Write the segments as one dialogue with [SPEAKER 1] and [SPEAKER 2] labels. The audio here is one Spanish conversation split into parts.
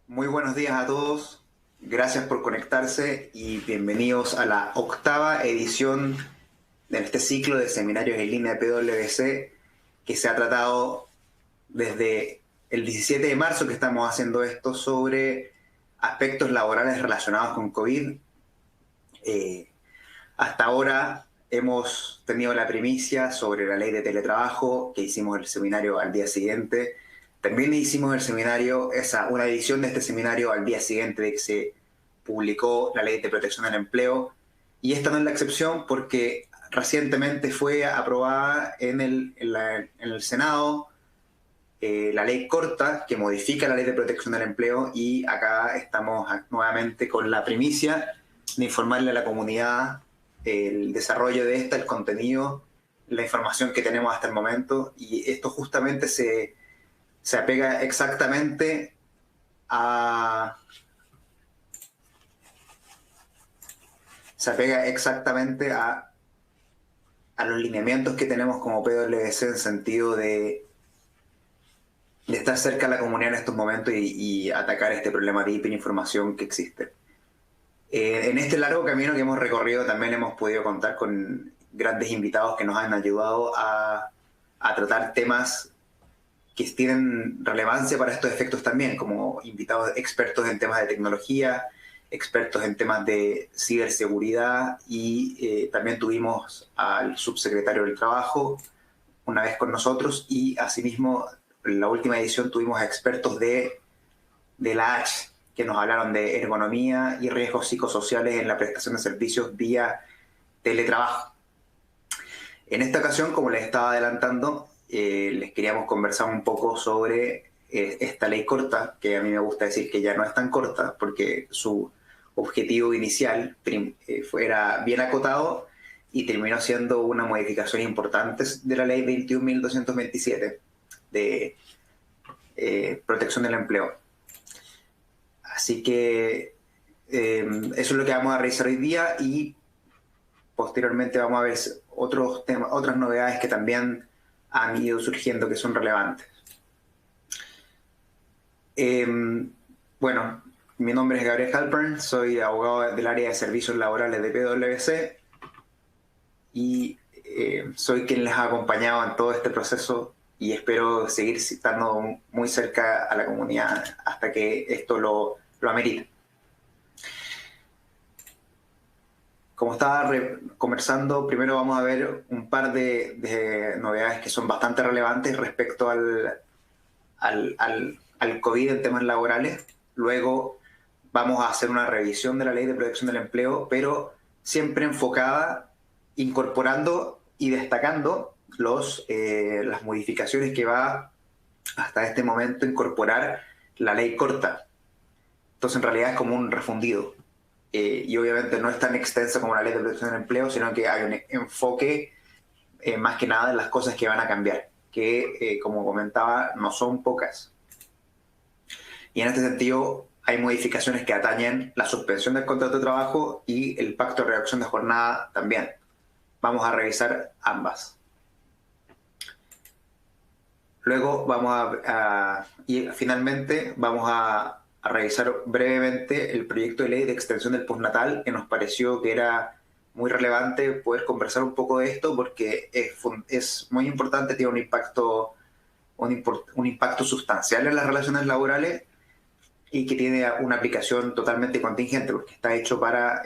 [SPEAKER 1] Muy buenos días a todos, gracias por conectarse y bienvenidos a la octava edición de este ciclo de seminarios en línea de PwC que se ha tratado desde el 17 de marzo que estamos haciendo esto sobre aspectos laborales relacionados con COVID. Eh, Hasta ahora hemos tenido la primicia sobre la ley de teletrabajo, que hicimos el seminario al día siguiente. También hicimos el seminario, una edición de este seminario al día siguiente de que se publicó la ley de protección del empleo. Y esta no es la excepción porque recientemente fue aprobada en el Senado la ley corta que modifica la ley de protección del empleo y acá estamos nuevamente con la primicia de informarle a la comunidad el desarrollo de esta, el contenido, la información que tenemos hasta el momento y esto justamente se apega exactamente a se apega exactamente a los lineamientos que tenemos como PwC en sentido de estar cerca de la comunidad en estos momentos y atacar este problema de hiperinformación que existe. En este largo camino que hemos recorrido también hemos podido contar con grandes invitados que nos han ayudado a tratar temas que tienen relevancia para estos efectos también, como invitados expertos en temas de tecnología, expertos en temas de ciberseguridad y también tuvimos al subsecretario del Trabajo una vez con nosotros y asimismo en la última edición tuvimos a expertos de la H que nos hablaron de ergonomía y riesgos psicosociales en la prestación de servicios vía teletrabajo. En esta ocasión, como les estaba adelantando, les queríamos conversar un poco sobre esta ley corta, que a mí me gusta decir que ya no es tan corta, porque su objetivo inicial era bien acotado y terminó siendo una modificación importante de la ley 21.227 de protección del empleo. Así que eso es lo que vamos a revisar hoy día y posteriormente vamos a ver otros temas, otras novedades que también han ido surgiendo que son relevantes. Eh, bueno, mi nombre es Gabriel Halpern, soy abogado del área de servicios laborales de PwC y soy quien les ha acompañado en todo este proceso y espero seguir estando muy cerca a la comunidad hasta que esto lo amerite. Como estaba conversando, primero vamos a ver un par de novedades que son bastante relevantes respecto al COVID en temas laborales. Luego vamos a hacer una revisión de la ley de protección del empleo, pero siempre enfocada, incorporando y destacando las modificaciones que va hasta este momento a incorporar la ley corta. Entonces en realidad es como un refundido. Y obviamente no es tan extensa como la ley de protección del empleo, sino que hay un enfoque más que nada en las cosas que van a cambiar, que como comentaba no son pocas. Y en este sentido hay modificaciones que atañen la suspensión del contrato de trabajo y el pacto de reducción de jornada también. Vamos a revisar ambas. Luego y finalmente vamos a revisar brevemente el proyecto de ley de extensión del postnatal, que nos pareció que era muy relevante poder conversar un poco de esto porque es muy importante, tiene un impacto sustancial en las relaciones laborales y que tiene una aplicación totalmente contingente porque está hecho para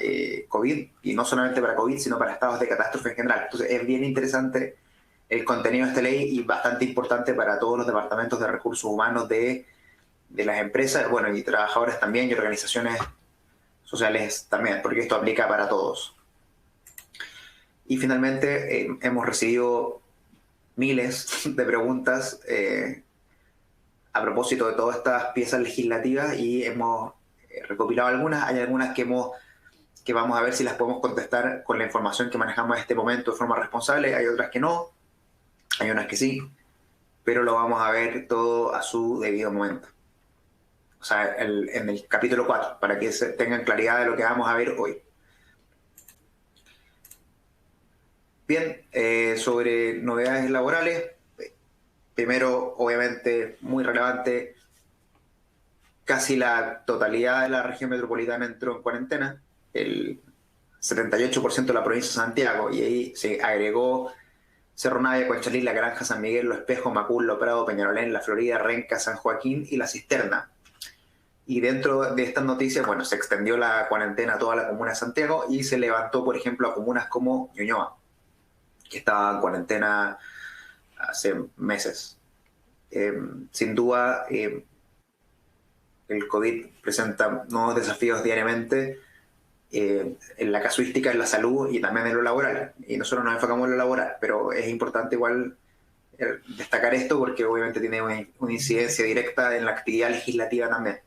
[SPEAKER 1] COVID y no solamente para COVID, sino para estados de catástrofe en general. Entonces es bien interesante el contenido de esta ley y bastante importante para todos los departamentos de recursos humanos de las empresas, bueno, y trabajadores también y organizaciones sociales también, porque esto aplica para todos. Y finalmente hemos recibido miles de preguntas a propósito de todas estas piezas legislativas y hemos recopilado algunas. Hay algunas que vamos a ver si las podemos contestar con la información que manejamos en este momento de forma responsable. Hay otras que no, hay unas que sí, pero lo vamos a ver todo a su debido momento. O sea, en el capítulo 4, para que tengan claridad de lo que vamos a ver hoy. Bien, sobre novedades laborales. Primero, obviamente, muy relevante, casi la totalidad de la región metropolitana entró en cuarentena, el 78% de la provincia de Santiago, y ahí se agregó Cerro Navia, Conchalí, La Granja, San Miguel, Los Espejos, Macul, Lo Prado, Peñalolén, La Florida, Renca, San Joaquín y La Cisterna. Y dentro de estas noticias, bueno, se extendió la cuarentena a toda la comuna de Santiago y se levantó, por ejemplo, a comunas como Ñuñoa, que estaba en cuarentena hace meses. Sin duda, el COVID presenta nuevos desafíos diariamente en la casuística, en la salud y también en lo laboral. Y nosotros nos enfocamos en lo laboral, pero es importante igual destacar esto porque obviamente tiene una incidencia directa en la actividad legislativa también.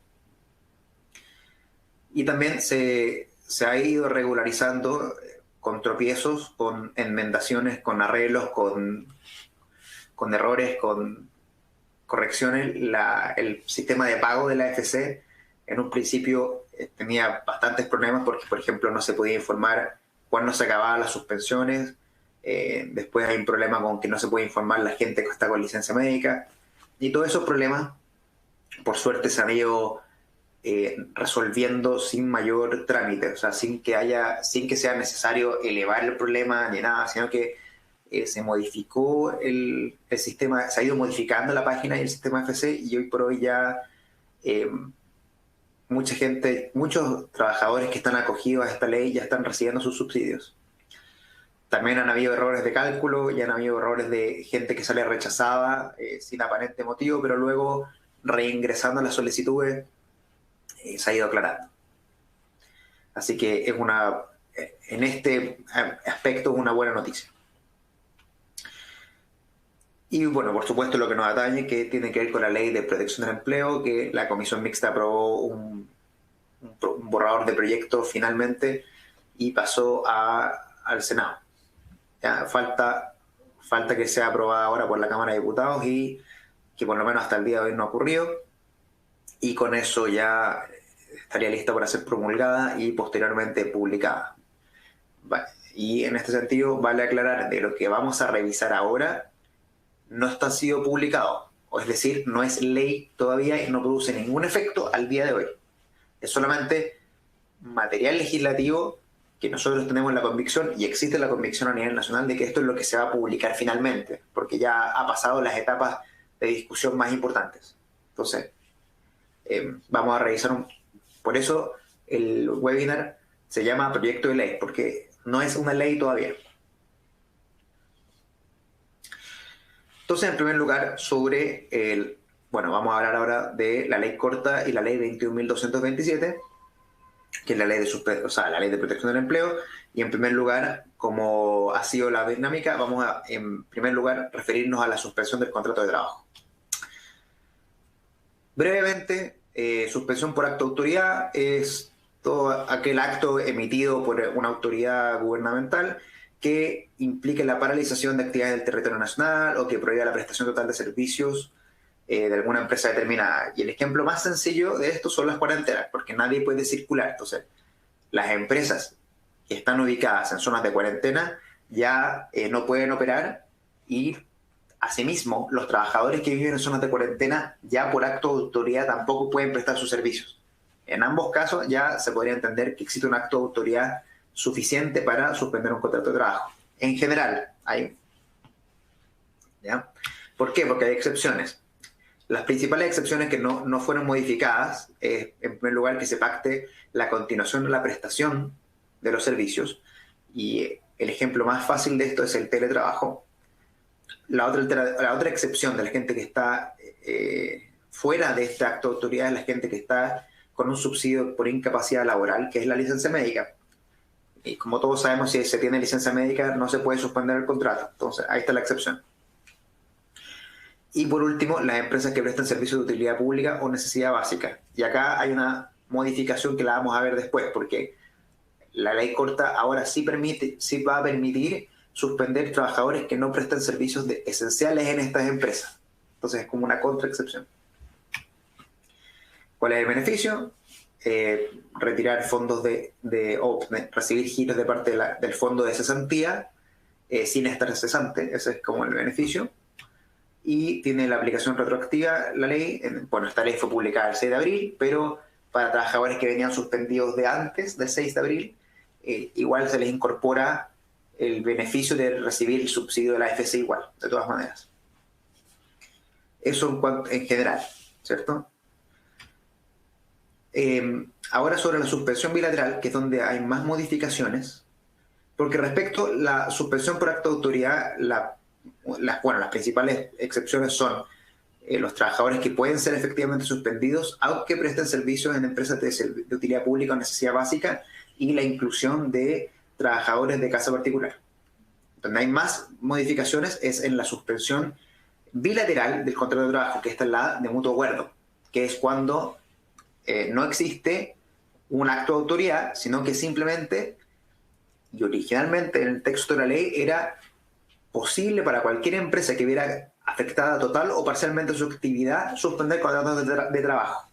[SPEAKER 1] Y también se ha ido regularizando con tropiezos, con enmendaciones, con arreglos, con errores, con correcciones. El sistema de pago de la AFC en un principio tenía bastantes problemas porque, por ejemplo, no se podía informar cuándo se acababan las suspensiones. Después hay un problema con que no se puede informar la gente que está con licencia médica. Y todos esos problemas, por suerte, se han ido resolviendo sin mayor trámite, o sea, sin que sea necesario elevar el problema ni nada, sino que se modificó el sistema, se ha ido modificando la página y el sistema FC, y hoy por hoy ya mucha gente, muchos trabajadores que están acogidos a esta ley ya están recibiendo sus subsidios. También han habido errores de cálculo y han habido errores de gente que sale rechazada sin aparente motivo, pero luego reingresando las solicitudes se ha ido aclarando. Así que en este aspecto es una buena noticia. Y bueno, por supuesto lo que nos atañe, que tiene que ver con la ley de protección del empleo, que la comisión mixta aprobó un borrador de proyecto finalmente y pasó al Senado. Ya falta que sea aprobada ahora por la Cámara de Diputados y que por lo menos hasta el día de hoy no ha ocurrido. Y con eso ya estaría lista para ser promulgada y posteriormente publicada. Y en este sentido vale aclarar de lo que vamos a revisar ahora no está sido publicado, o es decir, no es ley todavía y no produce ningún efecto al día de hoy. Es solamente material legislativo que nosotros tenemos la convicción, y existe la convicción a nivel nacional, de que esto es lo que se va a publicar finalmente, porque ya ha pasado las etapas de discusión más importantes. Entonces, vamos a revisar por eso el webinar se llama Proyecto de Ley, porque no es una ley todavía. Entonces, en primer lugar, vamos a hablar ahora de la ley corta y la ley 21.227, que es la ley la ley de protección del empleo. Y en primer lugar, como ha sido la dinámica, vamos a, en primer lugar, referirnos a la suspensión del contrato de trabajo. Brevemente, suspensión por acto de autoridad es todo aquel acto emitido por una autoridad gubernamental que implique la paralización de actividades del territorio nacional o que prohíba la prestación total de servicios de alguna empresa determinada. Y el ejemplo más sencillo de esto son las cuarentenas, porque nadie puede circular. Entonces, las empresas que están ubicadas en zonas de cuarentena ya no pueden operar, y asimismo los trabajadores que viven en zonas de cuarentena ya por acto de autoridad tampoco pueden prestar sus servicios. En ambos casos ya se podría entender que existe un acto de autoridad suficiente para suspender un contrato de trabajo. En general, ¿ya? ¿Por qué? Porque hay excepciones. Las principales excepciones que no fueron modificadas es, en primer lugar, que se pacte la continuación de la prestación de los servicios, y el ejemplo más fácil de esto es el teletrabajo. La otra excepción de la gente que está fuera de este acto de autoridad es la gente que está con un subsidio por incapacidad laboral, que es la licencia médica. Y como todos sabemos, si se tiene licencia médica no se puede suspender el contrato. Entonces, ahí está la excepción. Y por último, las empresas que prestan servicios de utilidad pública o necesidad básica. Y acá hay una modificación que la vamos a ver después, porque la ley corta ahora sí va a permitir suspender trabajadores que no prestan servicios esenciales en estas empresas. Entonces es como una contraexcepción. ¿Cuál es el beneficio? Retirar fondos o recibir giros de parte del fondo de cesantía sin estar cesante. Ese es como el beneficio. y tiene la aplicación retroactiva la ley. Bueno, esta ley fue publicada el 6 de abril, pero para trabajadores que venían suspendidos de antes del 6 de abril, igual se les incorpora el beneficio de recibir el subsidio de la AFC igual, de todas maneras. Eso en general, ¿cierto? Ahora sobre la suspensión bilateral, que es donde hay más modificaciones, porque respecto a la suspensión por acto de autoridad, las principales excepciones son los trabajadores que pueden ser efectivamente suspendidos, aunque presten servicios en empresas de utilidad pública o necesidad básica, y la inclusión de trabajadores de casa particular. Donde hay más modificaciones es en la suspensión bilateral del contrato de trabajo, que esta es la de mutuo acuerdo, que es cuando no existe un acto de autoridad, sino que simplemente, y originalmente en el texto de la ley, era posible para cualquier empresa que viera afectada total o parcialmente su actividad suspender contratos de trabajo.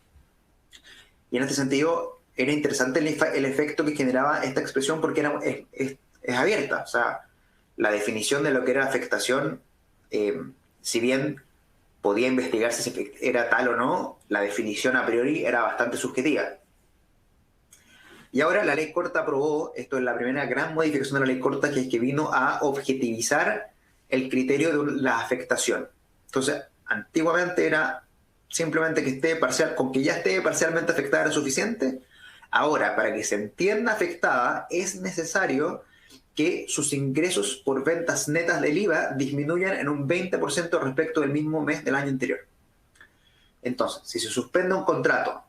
[SPEAKER 1] Y en este sentido era interesante el efecto que generaba esta expresión, porque es abierta. O sea, la definición de lo que era afectación, si bien podía investigarse si era tal o no, la definición a priori era bastante subjetiva. Y ahora la ley corta aprobó, esto es la primera gran modificación de la ley corta, que es que vino a objetivizar el criterio de la afectación. Entonces, antiguamente era simplemente que esté parcial, con que ya esté parcialmente afectada era suficiente. Ahora, para que se entienda afectada, es necesario que sus ingresos por ventas netas del IVA disminuyan en un 20% respecto del mismo mes del año anterior. Entonces, si se suspende un contrato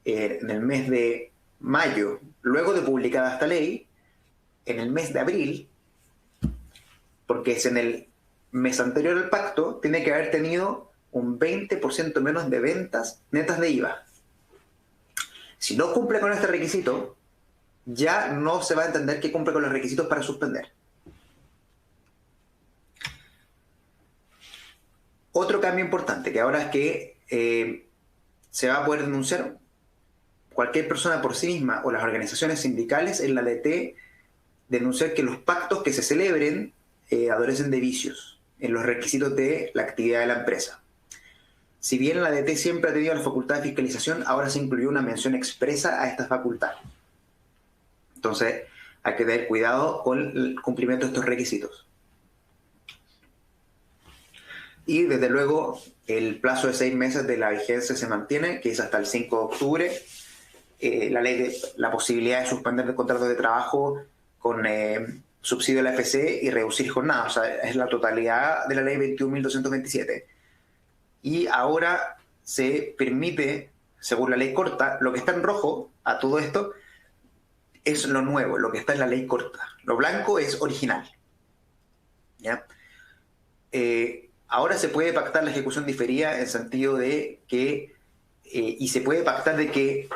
[SPEAKER 1] en el mes de mayo, luego de publicada esta ley, en el mes de abril, porque es en el mes anterior al pacto, tiene que haber tenido un 20% menos de ventas netas de IVA. Si no cumple con este requisito, ya no se va a entender que cumple con los requisitos para suspender. Otro cambio importante, que ahora es que se va a poder denunciar cualquier persona por sí misma o las organizaciones sindicales en la DT, denunciar que los pactos que se celebren adolecen de vicios en los requisitos de la actividad de la empresa. Si bien la DT siempre ha tenido la facultad de fiscalización, ahora se incluyó una mención expresa a esta facultad. Entonces, hay que tener cuidado con el cumplimiento de estos requisitos. Y desde luego, el plazo de 6 meses de la vigencia se mantiene, que es hasta el 5 de octubre. La ley de la posibilidad de suspender el contrato de trabajo con subsidio de la AFC y reducir jornada. O sea, es la totalidad de la ley 21.227. Y ahora se permite, según la ley corta, lo que está en rojo a todo esto es lo nuevo, lo que está en la ley corta. Lo blanco es original. ¿Ya? Ahora se puede pactar la ejecución diferida en sentido de que, y se puede pactar de que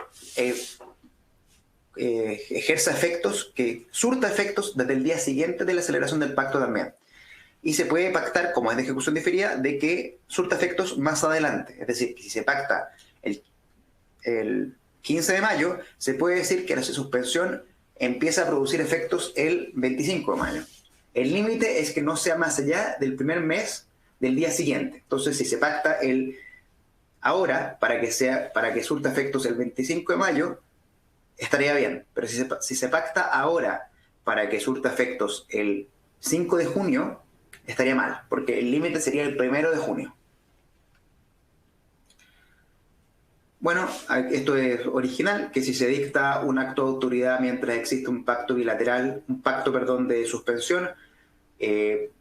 [SPEAKER 1] ejerza efectos, que surta efectos desde el día siguiente de la celebración del pacto también. Y se puede pactar, como es de ejecución diferida, de que surta efectos más adelante. Es decir, que si se pacta el 15 de mayo, se puede decir que la suspensión empieza a producir efectos el 25 de mayo. El límite es que no sea más allá del primer mes del día siguiente. Entonces, si se pacta ahora para que surta efectos el 25 de mayo, estaría bien. Pero si se pacta ahora para que surta efectos el 5 de junio, estaría mal, porque el límite sería el 1 de junio. Bueno, esto es original, que si se dicta un acto de autoridad mientras existe un pacto bilateral, de suspensión,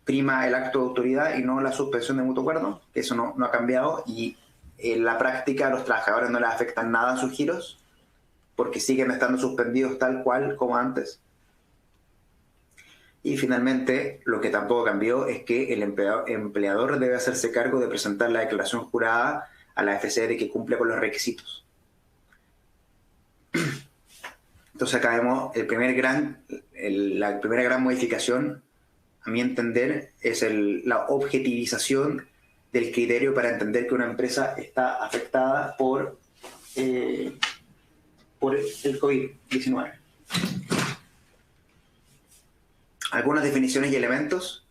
[SPEAKER 1] prima el acto de autoridad y no la suspensión de mutuo acuerdo, que eso no ha cambiado, y en la práctica a los trabajadores no les afectan nada sus giros, porque siguen estando suspendidos tal cual como antes. Y finalmente, lo que tampoco cambió es que el empleador debe hacerse cargo de presentar la declaración jurada a la AFC de que cumple con los requisitos. Entonces acá vemos la primera gran modificación, a mi entender, es la objetivización del criterio para entender que una empresa está afectada por el COVID-19. Algunas definiciones y elementos.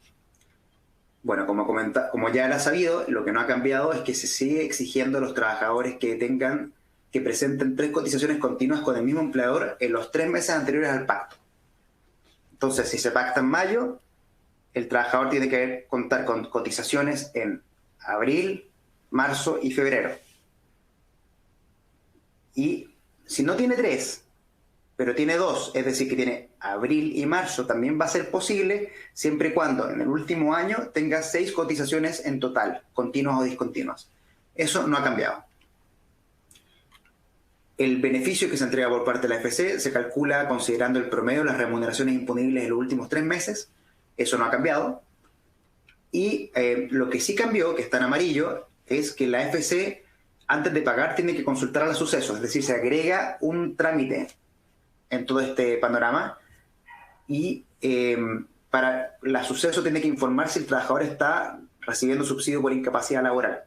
[SPEAKER 1] Bueno, como ya era sabido, lo que no ha cambiado es que se sigue exigiendo a los trabajadores que presenten 3 cotizaciones continuas con el mismo empleador en los 3 meses anteriores al pacto. Entonces, si se pacta en mayo, el trabajador tiene que contar con cotizaciones en abril, marzo y febrero. Y si no tiene 3, pero tiene 2, es decir, que tiene abril y marzo, también va a ser posible siempre y cuando en el último año tenga 6 cotizaciones en total, continuas o discontinuas. Eso no ha cambiado. El beneficio que se entrega por parte de la AFC se calcula considerando el promedio de las remuneraciones imponibles en los últimos 3 meses. Eso no ha cambiado. Y lo que sí cambió, que está en amarillo, es que la AFC, antes de pagar, tiene que consultar a los sucesos. Es decir, se agrega un trámite en todo este panorama y para la suceso tiene que informar si el trabajador está recibiendo subsidio por incapacidad laboral.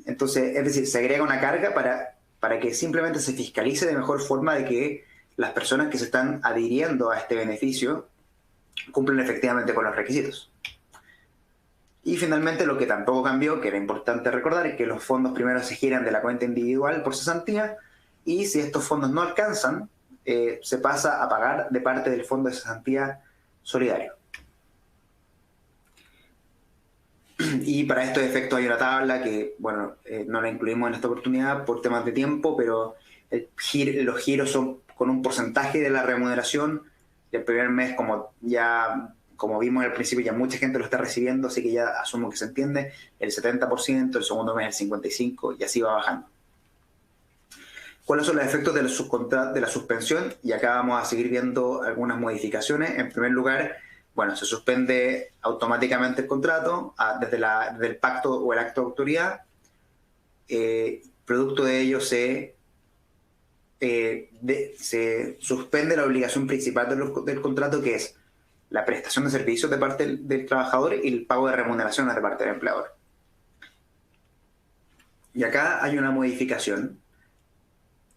[SPEAKER 1] Entonces, es decir, se agrega una carga para que simplemente se fiscalice de mejor forma de que las personas que se están adhiriendo a este beneficio cumplen efectivamente con los requisitos. Y finalmente, lo que tampoco cambió, que era importante recordar, es que los fondos primero se giran de la cuenta individual por cesantía, y si estos fondos no alcanzan, se pasa a pagar de parte del fondo de cesantía solidario. Y para estos efectos hay una tabla que, bueno, no la incluimos en esta oportunidad por temas de tiempo, pero los giros son con un porcentaje de la remuneración. El primer mes, como vimos al principio, ya mucha gente lo está recibiendo, así que ya asumo que se entiende, el 70%, el segundo mes el 55%, y así va bajando. ¿Cuáles son los efectos de la suspensión? Y acá vamos a seguir viendo algunas modificaciones. En primer lugar, bueno, se suspende automáticamente el contrato desde el pacto o el acto de autoridad. Producto de ello se suspende la obligación principal del contrato, que es la prestación de servicios de parte del trabajador y el pago de remuneraciones de parte del empleador. Y acá hay una modificación.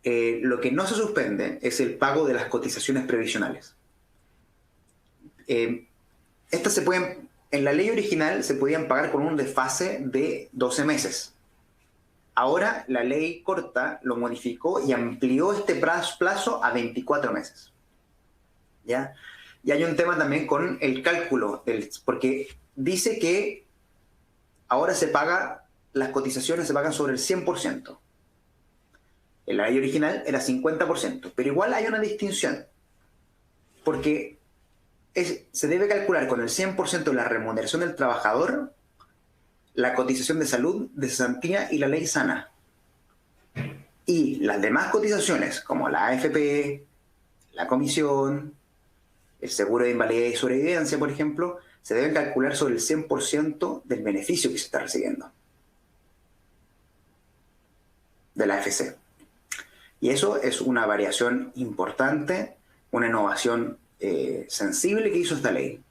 [SPEAKER 1] Lo que no se suspende es el pago de las cotizaciones previsionales. Estas en la ley original se podían pagar con un desfase de 12 meses. Ahora la ley corta lo modificó y amplió este plazo a 24 meses. ¿Ya? Y hay un tema también con el cálculo, porque dice que ahora las cotizaciones se pagan sobre el 100%. En la ley original era 50%, pero igual hay una distinción, porque se debe calcular con el 100% de la remuneración del trabajador la cotización de salud, de cesantía y la ley sana. Y las demás cotizaciones, como la AFP, la comisión, el seguro de invalidez y sobrevivencia, por ejemplo, se deben calcular sobre el 100% del beneficio que se está recibiendo de la AFC. Y eso es una variación importante, una innovación sensible que hizo esta ley,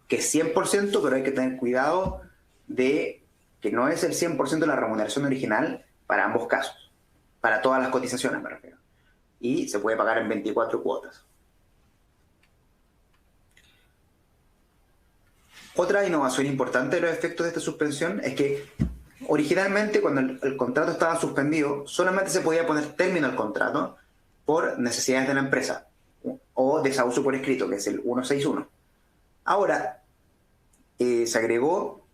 [SPEAKER 1] que es 100%, pero hay que tener cuidado de que no es el 100% de la remuneración original para ambos casos, para todas las cotizaciones me refiero, y se puede pagar en 24 cuotas. Otra innovación importante de los efectos de esta suspensión es que originalmente, cuando el contrato estaba suspendido, solamente se podía poner término al contrato por necesidades de la empresa o desahucio por escrito, que es el 161. Ahora se agregó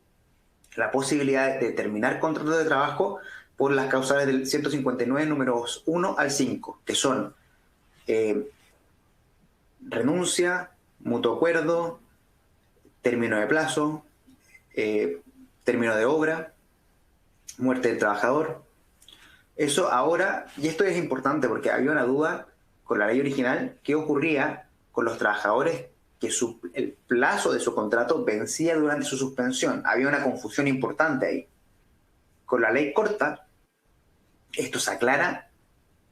[SPEAKER 1] la posibilidad de terminar contratos de trabajo por las causales del 159 números 1 al 5, que son renuncia, mutuo acuerdo, término de plazo, término de obra, muerte del trabajador. Eso ahora, y esto es importante porque había una duda con la ley original, qué ocurría con los trabajadores que el plazo de su contrato vencía durante su suspensión. Había una confusión importante ahí. Con la ley corta, esto se aclara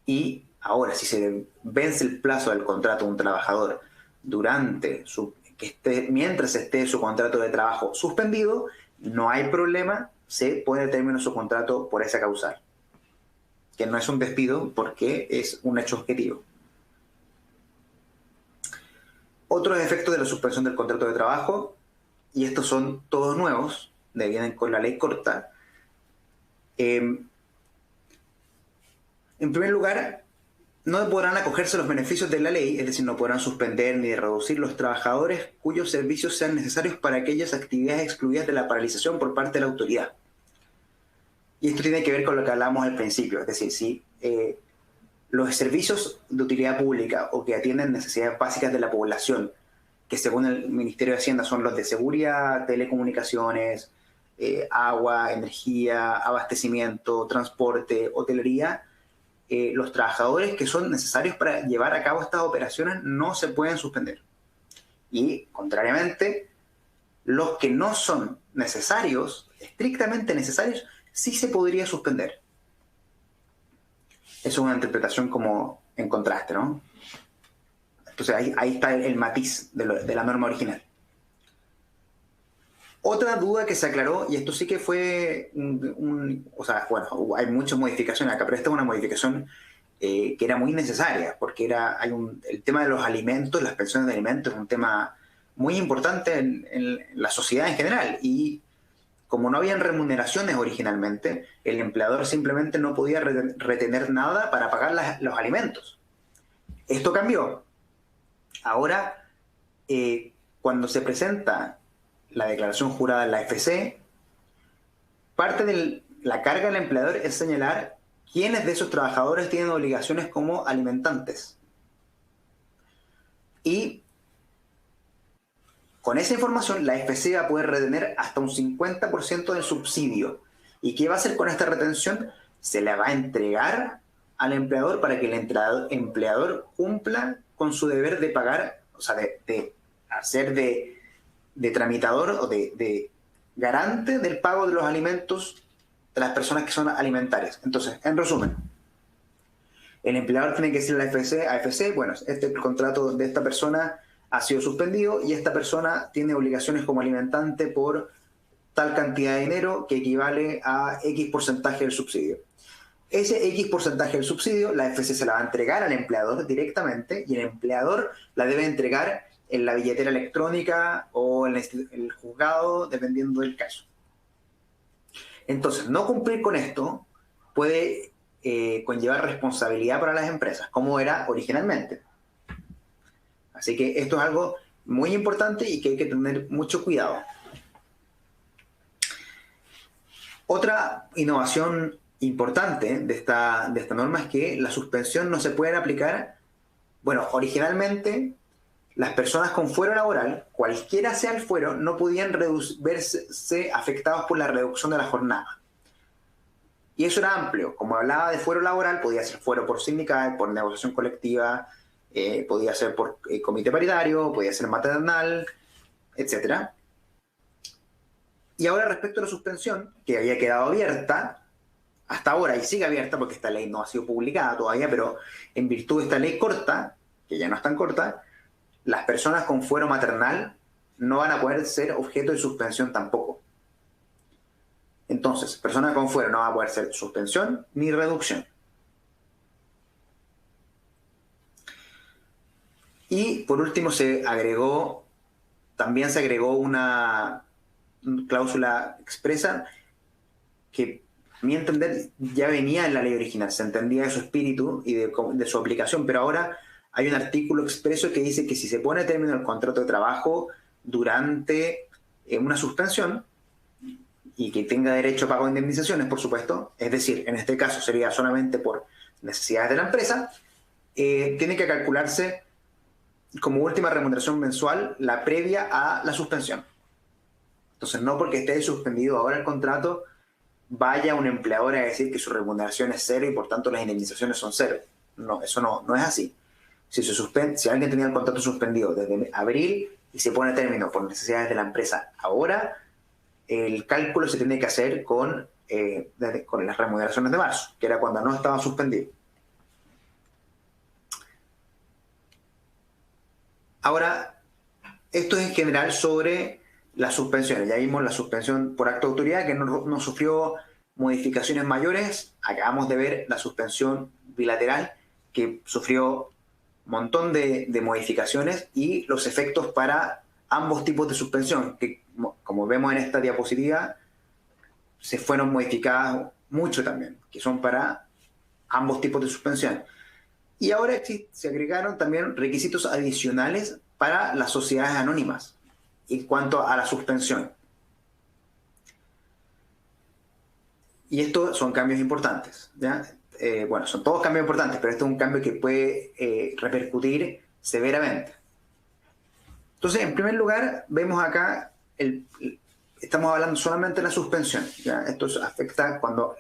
[SPEAKER 1] y ahora, si se vence el plazo del contrato de un trabajador mientras esté su contrato de trabajo suspendido, no hay problema, se pone término a su contrato por esa causal, que no es un despido porque es un hecho objetivo. Otros efectos de la suspensión del contrato de trabajo y estos son todos nuevos, vienen con la ley corta. En primer lugar, no podrán acogerse a los beneficios de la ley, es decir, no podrán suspender ni reducir los trabajadores cuyos servicios sean necesarios para aquellas actividades excluidas de la paralización por parte de la autoridad. Y esto tiene que ver con lo que hablamos al principio, es decir, si los servicios de utilidad pública o que atienden necesidades básicas de la población, que según el Ministerio de Hacienda son los de seguridad, telecomunicaciones, agua, energía, abastecimiento, transporte, hotelería, los trabajadores que son necesarios para llevar a cabo estas operaciones no se pueden suspender. Y, contrariamente, los que no son necesarios, estrictamente necesarios, sí se podría suspender. Es una interpretación como en contraste, ¿no? Entonces ahí está el matiz de la norma original. Otra duda que se aclaró, y esto sí que fue o sea, bueno, hay muchas modificaciones acá, pero esta es una modificación que era muy necesaria, porque el tema de los alimentos, las pensiones de alimentos, es un tema muy importante en la sociedad en general, y como no habían remuneraciones originalmente, el empleador simplemente no podía retener nada para pagar los alimentos. Esto cambió. Ahora, cuando se presenta la declaración jurada en la AFC, parte de la carga del empleador es señalar quiénes de esos trabajadores tienen obligaciones como alimentantes. Y con esa información, la AFC va a poder retener hasta un 50% del subsidio. ¿Y qué va a hacer con esta retención? Se la va a entregar al empleador para que el empleador cumpla con su deber de pagar, o sea, de hacer de tramitador o de garante del pago de los alimentos de las personas que son alimentarias. Entonces, en resumen, el empleador tiene que decirle a la AFC, bueno, este contrato de esta persona ha sido suspendido y esta persona tiene obligaciones como alimentante por tal cantidad de dinero que equivale a X porcentaje del subsidio. Ese X porcentaje del subsidio, la AFC se la va a entregar al empleador directamente y el empleador la debe entregar en la billetera electrónica o en el juzgado, dependiendo del caso. Entonces, no cumplir con esto puede conllevar responsabilidad para las empresas, como era originalmente. Así que esto es algo muy importante y que hay que tener mucho cuidado. Otra innovación importante de esta norma es que la suspensión no se puede aplicar. Bueno, originalmente las personas con fuero laboral, cualquiera sea el fuero, no podían verse afectados por la reducción de la jornada. Y eso era amplio. Como hablaba de fuero laboral, podía ser fuero por sindical, por negociación colectiva, podía ser por comité paritario, podía ser maternal, etc. Y ahora respecto a la suspensión, que había quedado abierta, hasta ahora, y sigue abierta porque esta ley no ha sido publicada todavía, pero en virtud de esta ley corta, que ya no es tan corta, las personas con fuero maternal no van a poder ser objeto de suspensión tampoco. Entonces, personas con fuero no va a poder ser suspensión ni reducción. Y por último también se agregó una cláusula expresa que, a mi entender, ya venía en la ley original, se entendía de su espíritu y de su aplicación, pero ahora hay un artículo expreso que dice que si se pone término al contrato de trabajo durante una suspensión y que tenga derecho a pago de indemnizaciones, por supuesto, es decir, en este caso sería solamente por necesidades de la empresa, tiene que calcularse como última remuneración mensual la previa a la suspensión. Entonces, no porque esté suspendido ahora el contrato, vaya un empleador a decir que su remuneración es cero y por tanto las indemnizaciones son cero. No, eso no es así. Si alguien tenía el contrato suspendido desde abril y se pone término por necesidades de la empresa ahora, el cálculo se tiene que hacer con las remuneraciones de marzo, que era cuando no estaba suspendido. Ahora, esto es en general sobre las suspensiones. Ya vimos la suspensión por acto de autoridad, que no sufrió modificaciones mayores. Acabamos de ver la suspensión bilateral, que sufrió un montón de modificaciones, y los efectos para ambos tipos de suspensión, que como vemos en esta diapositiva, se fueron modificadas mucho también, que son para ambos tipos de suspensión. Y ahora se agregaron también requisitos adicionales para las sociedades anónimas en cuanto a la suspensión. Y estos son cambios importantes, ¿ya? Bueno, son todos cambios importantes, pero este es un cambio que puede repercutir severamente. Entonces, en primer lugar, vemos acá, estamos hablando solamente de la suspensión, ¿ya? Esto afecta cuando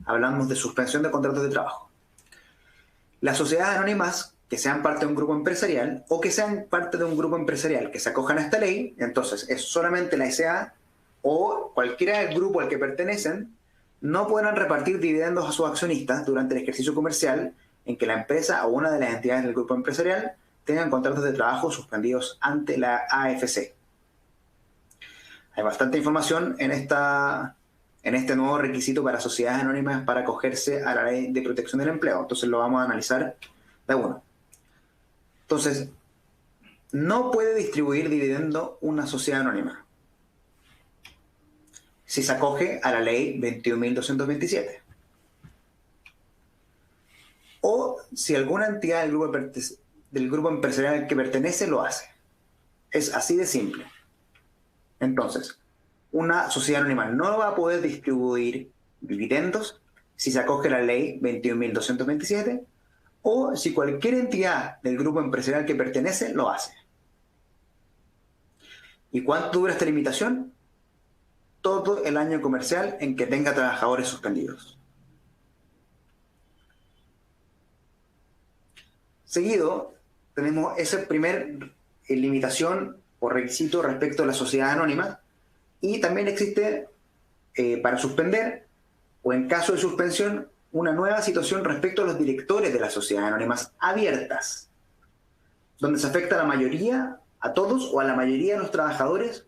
[SPEAKER 1] hablamos de suspensión de contratos de trabajo. Las sociedades anónimas que sean parte de un grupo empresarial o que sean parte de un grupo empresarial que se acojan a esta ley, entonces es solamente la SA o cualquiera del grupo al que pertenecen, no podrán repartir dividendos a sus accionistas durante el ejercicio comercial en que la empresa o una de las entidades del grupo empresarial tengan contratos de trabajo suspendidos ante la AFC. Hay bastante información en este nuevo requisito para sociedades anónimas para acogerse a la ley de protección del empleo. Entonces lo vamos a analizar de uno. Entonces, no puede distribuir dividendo una sociedad anónima si se acoge a la ley 21.227. O si alguna entidad del grupo empresarial al que pertenece lo hace. Es así de simple. Entonces, una sociedad anónima no va a poder distribuir dividendos si se acoge a la ley 21.227 o si cualquier entidad del grupo empresarial que pertenece lo hace. ¿Y cuánto dura esta limitación? Todo el año comercial en que tenga trabajadores suspendidos. Seguido, tenemos esa primer limitación o requisito respecto a la sociedad anónima, y también existe, para suspender, o en caso de suspensión, una nueva situación respecto a los directores de las sociedades anónimas abiertas, donde se afecta a la mayoría, a todos o a la mayoría de los trabajadores,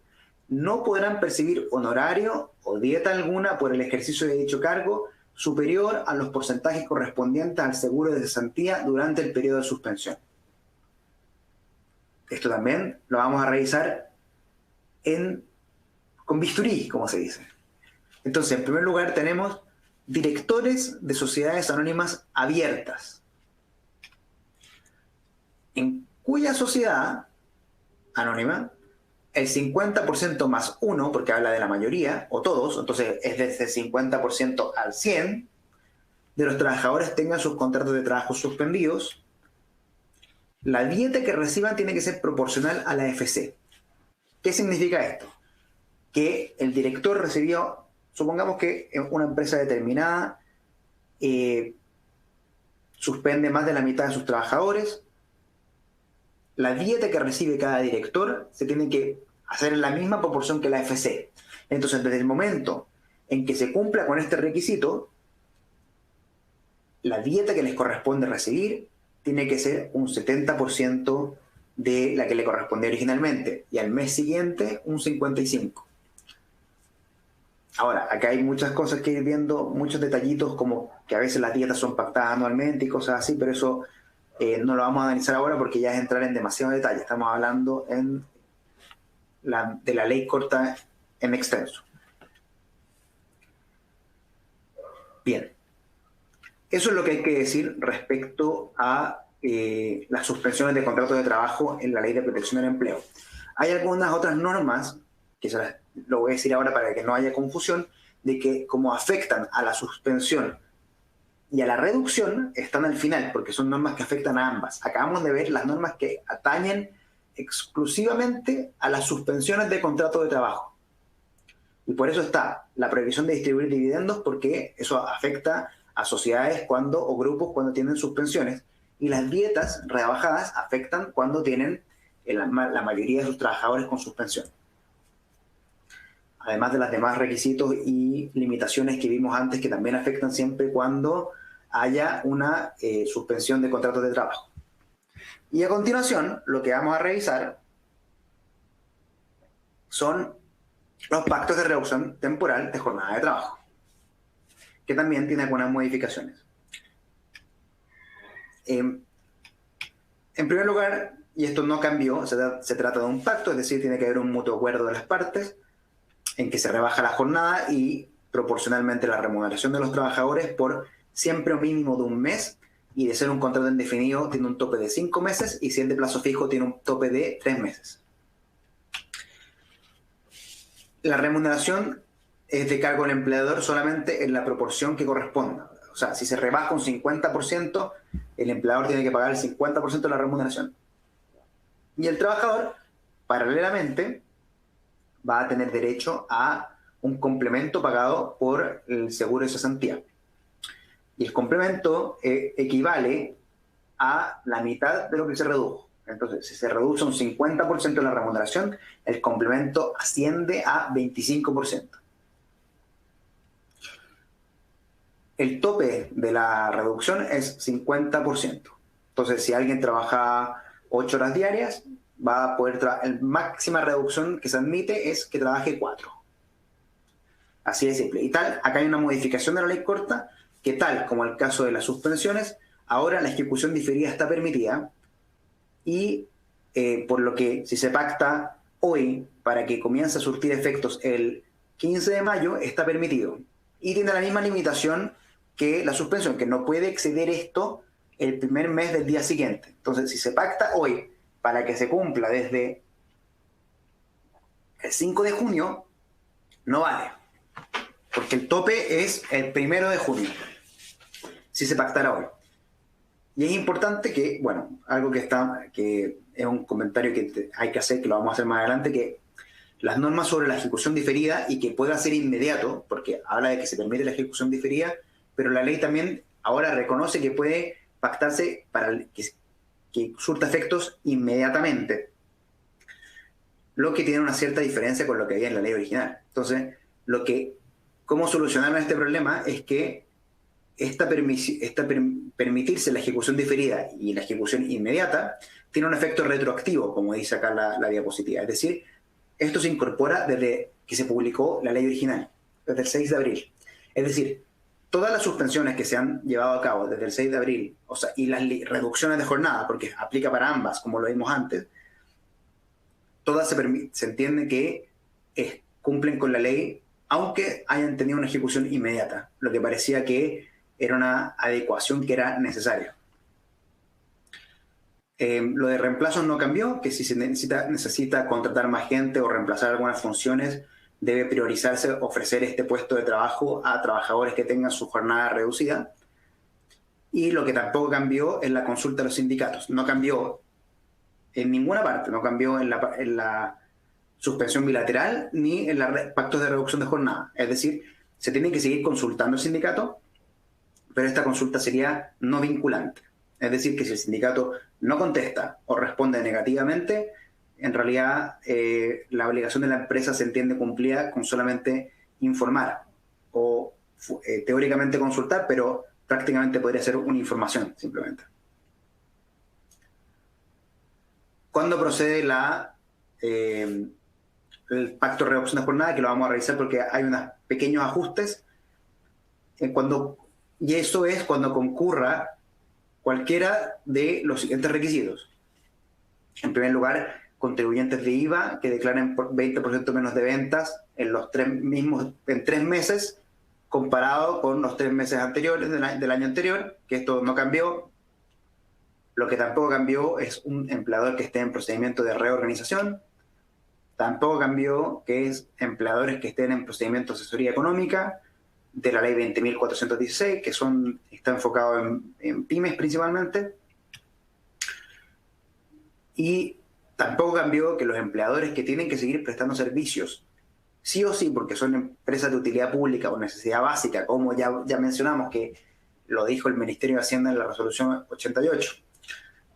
[SPEAKER 1] no podrán percibir honorario o dieta alguna por el ejercicio de dicho cargo superior a los porcentajes correspondientes al seguro de cesantía durante el periodo de suspensión. Esto también lo vamos a revisar con bisturí, como se dice. Entonces, en primer lugar tenemos directores de sociedades anónimas abiertas, en cuya sociedad anónima el 50% más uno, porque habla de la mayoría, o todos, entonces es desde 50% al 100%, de los trabajadores tengan sus contratos de trabajo suspendidos. La dieta que reciban tiene que ser proporcional a la FC. ¿Qué significa esto? Que el director recibió, supongamos que una empresa determinada suspende más de la mitad de sus trabajadores, la dieta que recibe cada director se tiene que hacer en la misma proporción que la FC. Entonces, desde el momento en que se cumpla con este requisito, la dieta que les corresponde recibir tiene que ser un 70% de la que le correspondía originalmente, y al mes siguiente un 55%. Ahora, acá hay muchas cosas que ir viendo, muchos detallitos, como que a veces las dietas son pactadas anualmente y cosas así, pero eso no lo vamos a analizar ahora porque ya es entrar en demasiado detalle. Estamos hablando de la ley corta en extenso. Bien. Eso es lo que hay que decir respecto a las suspensiones de contratos de trabajo en la Ley de Protección del Empleo. Hay algunas otras normas, que lo voy a decir ahora para que no haya confusión, de que como afectan a la suspensión y a la reducción, están al final, porque son normas que afectan a ambas. Acabamos de ver las normas que atañen exclusivamente a las suspensiones de contrato de trabajo. Y por eso está la prohibición de distribuir dividendos, porque eso afecta a sociedades o grupos cuando tienen suspensiones, y las dietas rebajadas afectan cuando tienen la mayoría de sus trabajadores con suspensión. Además de los demás requisitos y limitaciones que vimos antes, que también afectan siempre cuando haya una suspensión de contratos de trabajo. Y a continuación, lo que vamos a revisar son los pactos de reducción temporal de jornada de trabajo, que también tiene algunas modificaciones. En primer lugar, y esto no cambió, se trata de un pacto, es decir, tiene que haber un mutuo acuerdo de las partes en que se rebaja la jornada y proporcionalmente la remuneración de los trabajadores por siempre un mínimo de un mes, y de ser un contrato indefinido tiene un tope de 5 meses, y si es de plazo fijo tiene un tope de 3 meses. La remuneración es de cargo del empleador solamente en la proporción que corresponda. O sea, si se rebaja un 50%, el empleador tiene que pagar el 50% de la remuneración. Y el trabajador, paralelamente, va a tener derecho a un complemento pagado por el seguro de cesantía. Y el complemento equivale a la mitad de lo que se redujo. Entonces, si se reduce un 50% de la remuneración, el complemento asciende a 25%. El tope de la reducción es 50%. Entonces, si alguien trabaja 8 horas diarias, va a poder la máxima reducción que se admite es que trabaje 4. Así de simple. Y tal, acá hay una modificación de la ley corta, que tal como el caso de las suspensiones, ahora la ejecución diferida está permitida, y por lo que si se pacta hoy para que comience a surtir efectos el 15 de mayo, está permitido. Y tiene la misma limitación que la suspensión, que no puede exceder esto el primer mes del día siguiente. Entonces, si se pacta hoy para que se cumpla desde el 5 de junio, no vale, porque el tope es el 1 de junio, si se pactara hoy. Y es importante que, bueno, algo que es un comentario que hay que hacer, que lo vamos a hacer más adelante, que las normas sobre la ejecución diferida y que pueda ser inmediato, porque habla de que se permite la ejecución diferida, pero la ley también ahora reconoce que puede pactarse para que surta efectos inmediatamente, lo que tiene una cierta diferencia con lo que había en la ley original. Entonces, cómo solucionar este problema es que permitirse la ejecución diferida y la ejecución inmediata tiene un efecto retroactivo, como dice acá la diapositiva. Es decir, esto se incorpora desde que se publicó la ley original, desde el 6 de abril. Es decir, todas las suspensiones que se han llevado a cabo desde el 6 de abril, o sea, y las reducciones de jornada, porque aplica para ambas, como lo vimos antes, todas se entiende que cumplen con la ley, aunque hayan tenido una ejecución inmediata, lo que parecía que era una adecuación que era necesaria. Lo de reemplazos no cambió, que si se necesita contratar más gente o reemplazar algunas funciones, debe priorizarse ofrecer este puesto de trabajo a trabajadores que tengan su jornada reducida. Y lo que tampoco cambió es la consulta a los sindicatos. No cambió en ninguna parte, no cambió en la suspensión bilateral ni en los pactos de reducción de jornada. Es decir, se tiene que seguir consultando al sindicato, pero esta consulta sería no vinculante. Es decir, que si el sindicato no contesta o responde negativamente, en realidad la obligación de la empresa se entiende cumplida con solamente informar o teóricamente consultar, pero prácticamente podría ser una información simplemente. ¿Cuándo procede el pacto de reducción de jornada? Que lo vamos a revisar porque hay unos pequeños ajustes. Y eso es cuando concurra cualquiera de los siguientes requisitos. En primer lugar, contribuyentes de IVA que declaren 20% menos de ventas en 3 meses, comparado con los 3 meses anteriores del año anterior, que esto no cambió. Lo que tampoco cambió es un empleador que esté en procedimiento de reorganización. Tampoco cambió que es empleadores que estén en procedimiento de asesoría económica de la ley 20.416, que está enfocado en pymes principalmente. Y tampoco cambió que los empleadores que tienen que seguir prestando servicios, sí o sí, porque son empresas de utilidad pública o necesidad básica, como ya mencionamos, que lo dijo el Ministerio de Hacienda en la resolución 88,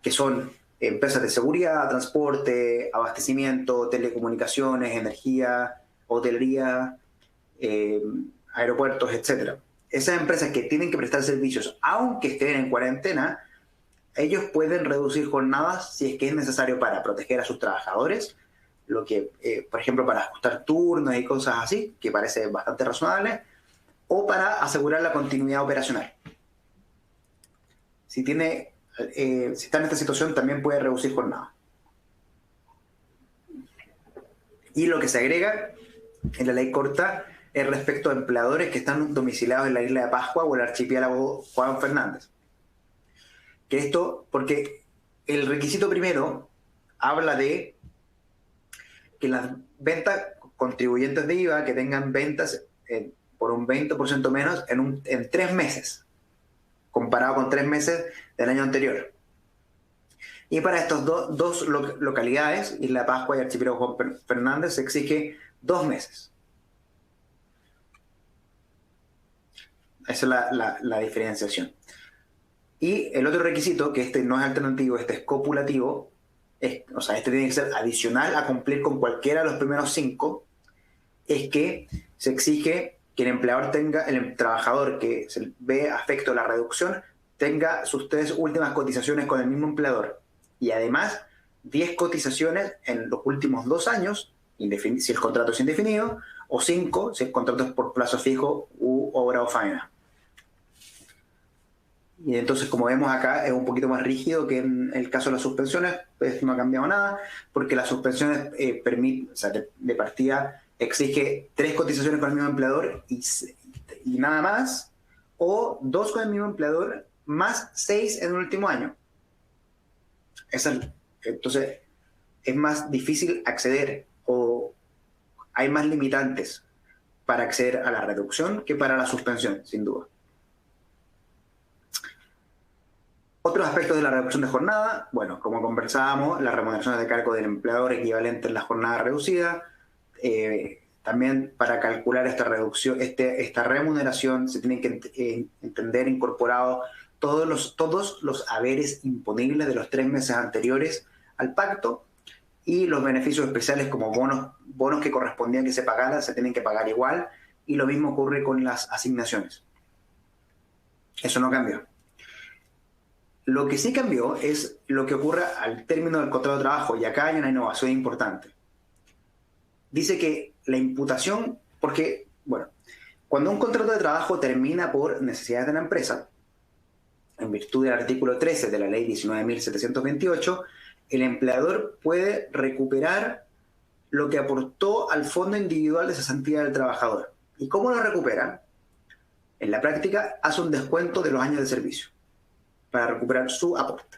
[SPEAKER 1] que son empresas de seguridad, transporte, abastecimiento, telecomunicaciones, energía, hotelería, aeropuertos, etc. Esas empresas que tienen que prestar servicios, aunque estén en cuarentena, ellos pueden reducir jornadas si es que es necesario para proteger a sus trabajadores, lo que, por ejemplo, para ajustar turnos y cosas así, que parece bastante razonable, o para asegurar la continuidad operacional. Si está en esta situación, también puede reducir jornada. Y lo que se agrega en la ley corta es respecto a empleadores que están domiciliados en la isla de Pascua o el archipiélago Juan Fernández. Que esto, porque el requisito primero habla de que las ventas contribuyentes de IVA que tengan ventas por un 20% menos en 3 meses, comparado con 3 meses del año anterior. Y para estas dos localidades, Isla de Pascua y Archipiélago Juan Fernández, se exige 2 meses. Esa es la diferenciación. Y el otro requisito, que este no es alternativo, este es copulativo, o sea, este tiene que ser adicional a cumplir con cualquiera de los primeros 5, es que se exige que el empleador tenga, el trabajador que se ve afecto a la reducción, tenga sus 3 últimas cotizaciones con el mismo empleador. Y además, 10 cotizaciones en los últimos 2 años, si el contrato es indefinido, o 5 si el contrato es por plazo fijo u obra o faena. Y entonces, como vemos acá, es un poquito más rígido que en el caso de las suspensiones, pues no ha cambiado nada, porque las suspensiones permiten, o sea, de partida exige 3 cotizaciones con el mismo empleador y nada más, o 2 con el mismo empleador, más 6 en el último año. Entonces, es más difícil acceder o hay más limitantes para acceder a la reducción que para la suspensión, sin duda. Otros aspectos de la reducción de jornada, bueno, como conversábamos, las remuneraciones de cargo del empleador equivalentes en la jornada reducida. También para calcular esta reducción, esta remuneración, se tienen que entender incorporados todos los haberes imponibles de los 3 meses anteriores al pacto y los beneficios especiales como bonos que correspondían que se pagaran, se tienen que pagar igual, y lo mismo ocurre con las asignaciones. Eso no cambió. Lo que sí cambió es lo que ocurre al término del contrato de trabajo, y acá hay una innovación importante. Dice que la imputación, porque, bueno, cuando un contrato de trabajo termina por necesidades de la empresa, en virtud del artículo 13 de la ley 19.728, el empleador puede recuperar lo que aportó al fondo individual de cesantía del trabajador. ¿Y cómo lo recupera? En la práctica, hace un descuento de los años de servicio para recuperar su aporte.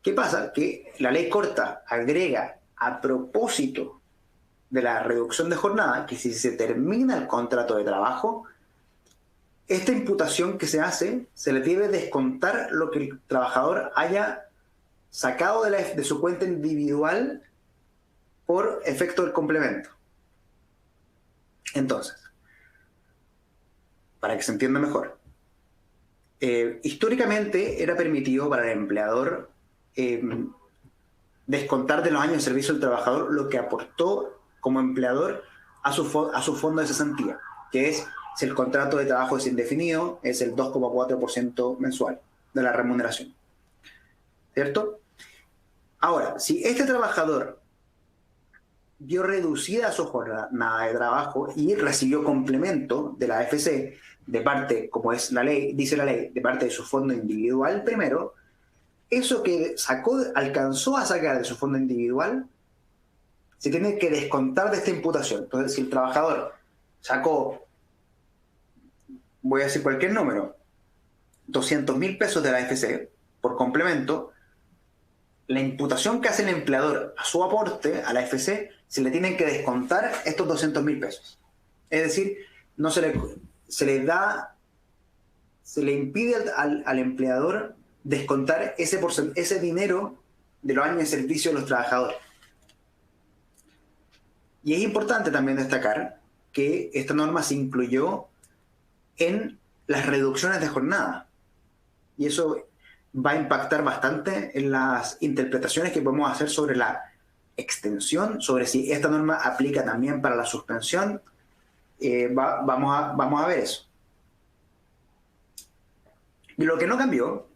[SPEAKER 1] ¿Qué pasa? Que la ley corta agrega, a propósito de la reducción de jornada, que si se termina el contrato de trabajo, esta imputación que se hace, se le debe descontar lo que el trabajador haya sacado de su cuenta individual por efecto del complemento. Entonces, para que se entienda mejor, históricamente era permitido para el empleador descontar de los años de servicio del trabajador lo que aportó como empleador a su fondo de cesantía, que es, si el contrato de trabajo es indefinido, es el 2,4% mensual de la remuneración. ¿Cierto? Ahora, si este trabajador vio reducida su jornada de trabajo y recibió complemento de la AFC de parte, como es la ley, dice la ley, de parte de su fondo individual primero, eso que alcanzó a sacar de su fondo individual, se tiene que descontar de esta imputación. Entonces, si el trabajador sacó, voy a decir cualquier número, 200.000 pesos de la AFC por complemento, la imputación que hace el empleador a su aporte a la AFC, se le tienen que descontar estos 200.000 pesos. Es decir, no se le impide al empleador descontar ese dinero de los años de servicio de los trabajadores. Y es importante también destacar que esta norma se incluyó en las reducciones de jornada. Y eso va a impactar bastante en las interpretaciones que podemos hacer sobre la extensión, sobre si esta norma aplica también para la suspensión. Vamos a ver eso. Y lo que no cambió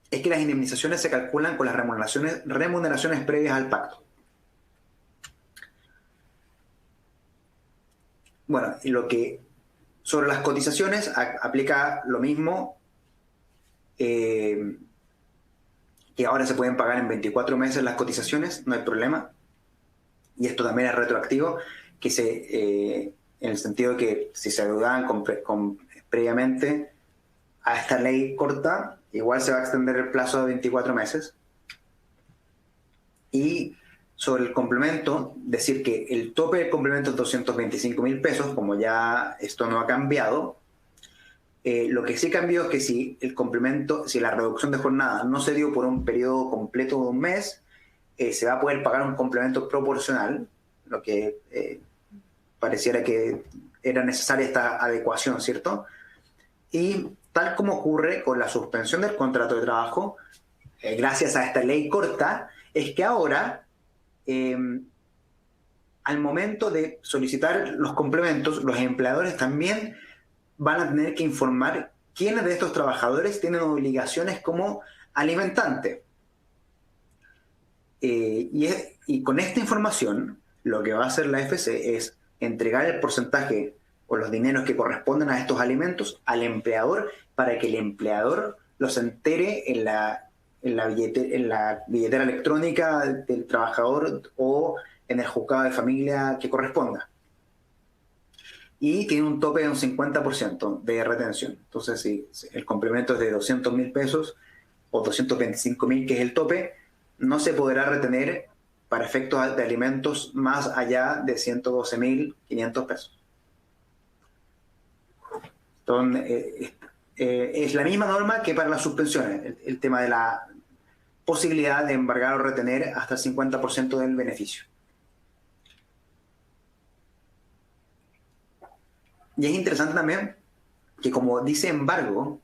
[SPEAKER 1] es que las indemnizaciones se calculan con las remuneraciones previas al pacto. Bueno, y sobre las cotizaciones aplica lo mismo, que ahora se pueden pagar en 24 meses las cotizaciones, no hay problema. y esto también es retroactivo, en el sentido de que si se adeudaban previamente a esta ley corta, igual se va a extender el plazo de 24 meses. Y sobre el complemento, decir que el tope del complemento es 225.000 pesos, como ya esto no ha cambiado. Lo que sí cambió es que si el complemento, si la reducción de jornada no se dio por un periodo completo de un mes, se va a poder pagar un complemento proporcional, lo que pareciera que era necesaria esta adecuación, ¿cierto? Y tal como ocurre con la suspensión del contrato de trabajo, gracias a esta ley corta, es que ahora, al momento de solicitar los complementos, los empleadores también van a tener que informar quiénes de estos trabajadores tienen obligaciones como alimentante. Y con esta información, lo que va a hacer la AFC es entregar el porcentaje o los dineros que corresponden a estos alimentos al empleador para que el empleador los entere en la billetera electrónica del trabajador o en el juzgado de familia que corresponda. Y tiene un tope de un 50% de retención. Entonces, si el complemento es de 200.000 pesos o 225.000, que es el tope, no se podrá retener para efectos de alimentos más allá de 112.500 pesos. Entonces, es la misma norma que para las suspensiones, el tema de la posibilidad de embargar o retener hasta el 50% del beneficio. Y es interesante también que, como dice embargo,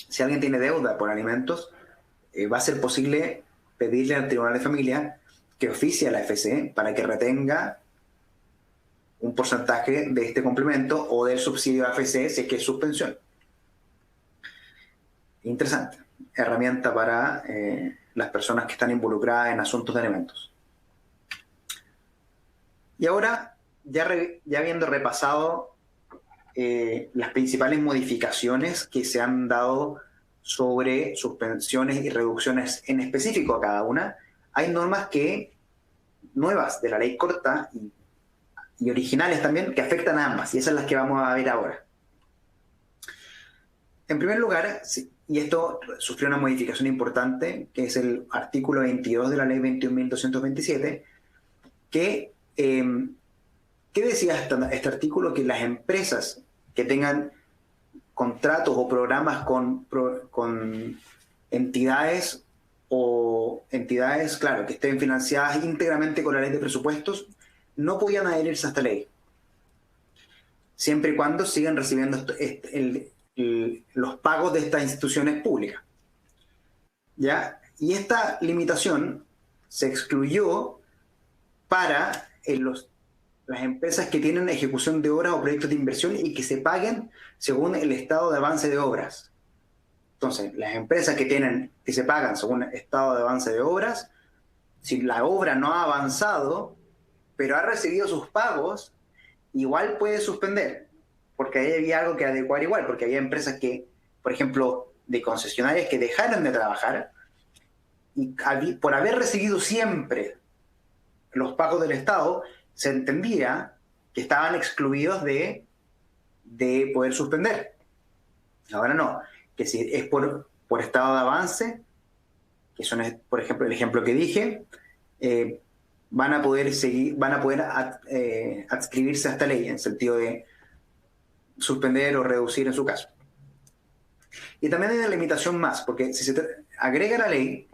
[SPEAKER 1] si alguien tiene deuda por alimentos, va a ser posible pedirle al Tribunal de Familia que oficie a la AFC para que retenga un porcentaje de este complemento o del subsidio de AFC si es que es suspensión. Interesante. Herramienta para las personas que están involucradas en asuntos de alimentos. Y ahora, ya habiendo repasado las principales modificaciones que se han dado sobre suspensiones y reducciones en específico a cada una, hay normas nuevas de la ley corta y originales también que afectan a ambas, y esas son las que vamos a ver ahora. En primer lugar, y esto sufrió una modificación importante, que es el artículo 22 de la ley 21.227, ¿qué decía este artículo? Que las empresas que tengan contratos o programas con entidades claro, que estén financiadas íntegramente con la ley de presupuestos, no podían adherirse a esta ley, siempre y cuando sigan recibiendo los pagos de estas instituciones públicas. ¿Ya? Y esta limitación se excluyó para las empresas que tienen ejecución de obras o proyectos de inversión y que se paguen según el estado de avance de obras. Entonces, las empresas que se pagan según el estado de avance de obras, si la obra no ha avanzado, pero ha recibido sus pagos, igual puede suspender, porque ahí había algo que adecuar igual, porque había empresas que, por ejemplo, de concesionarias que dejaron de trabajar y por haber recibido siempre los pagos del Estado, se entendía que estaban excluidos de poder suspender. Ahora no, que si es por estado de avance, que son, por ejemplo, el ejemplo que dije, van a poder adscribirse a esta ley, en el sentido de suspender o reducir en su caso. Y también hay una limitación más, porque si se agrega la ley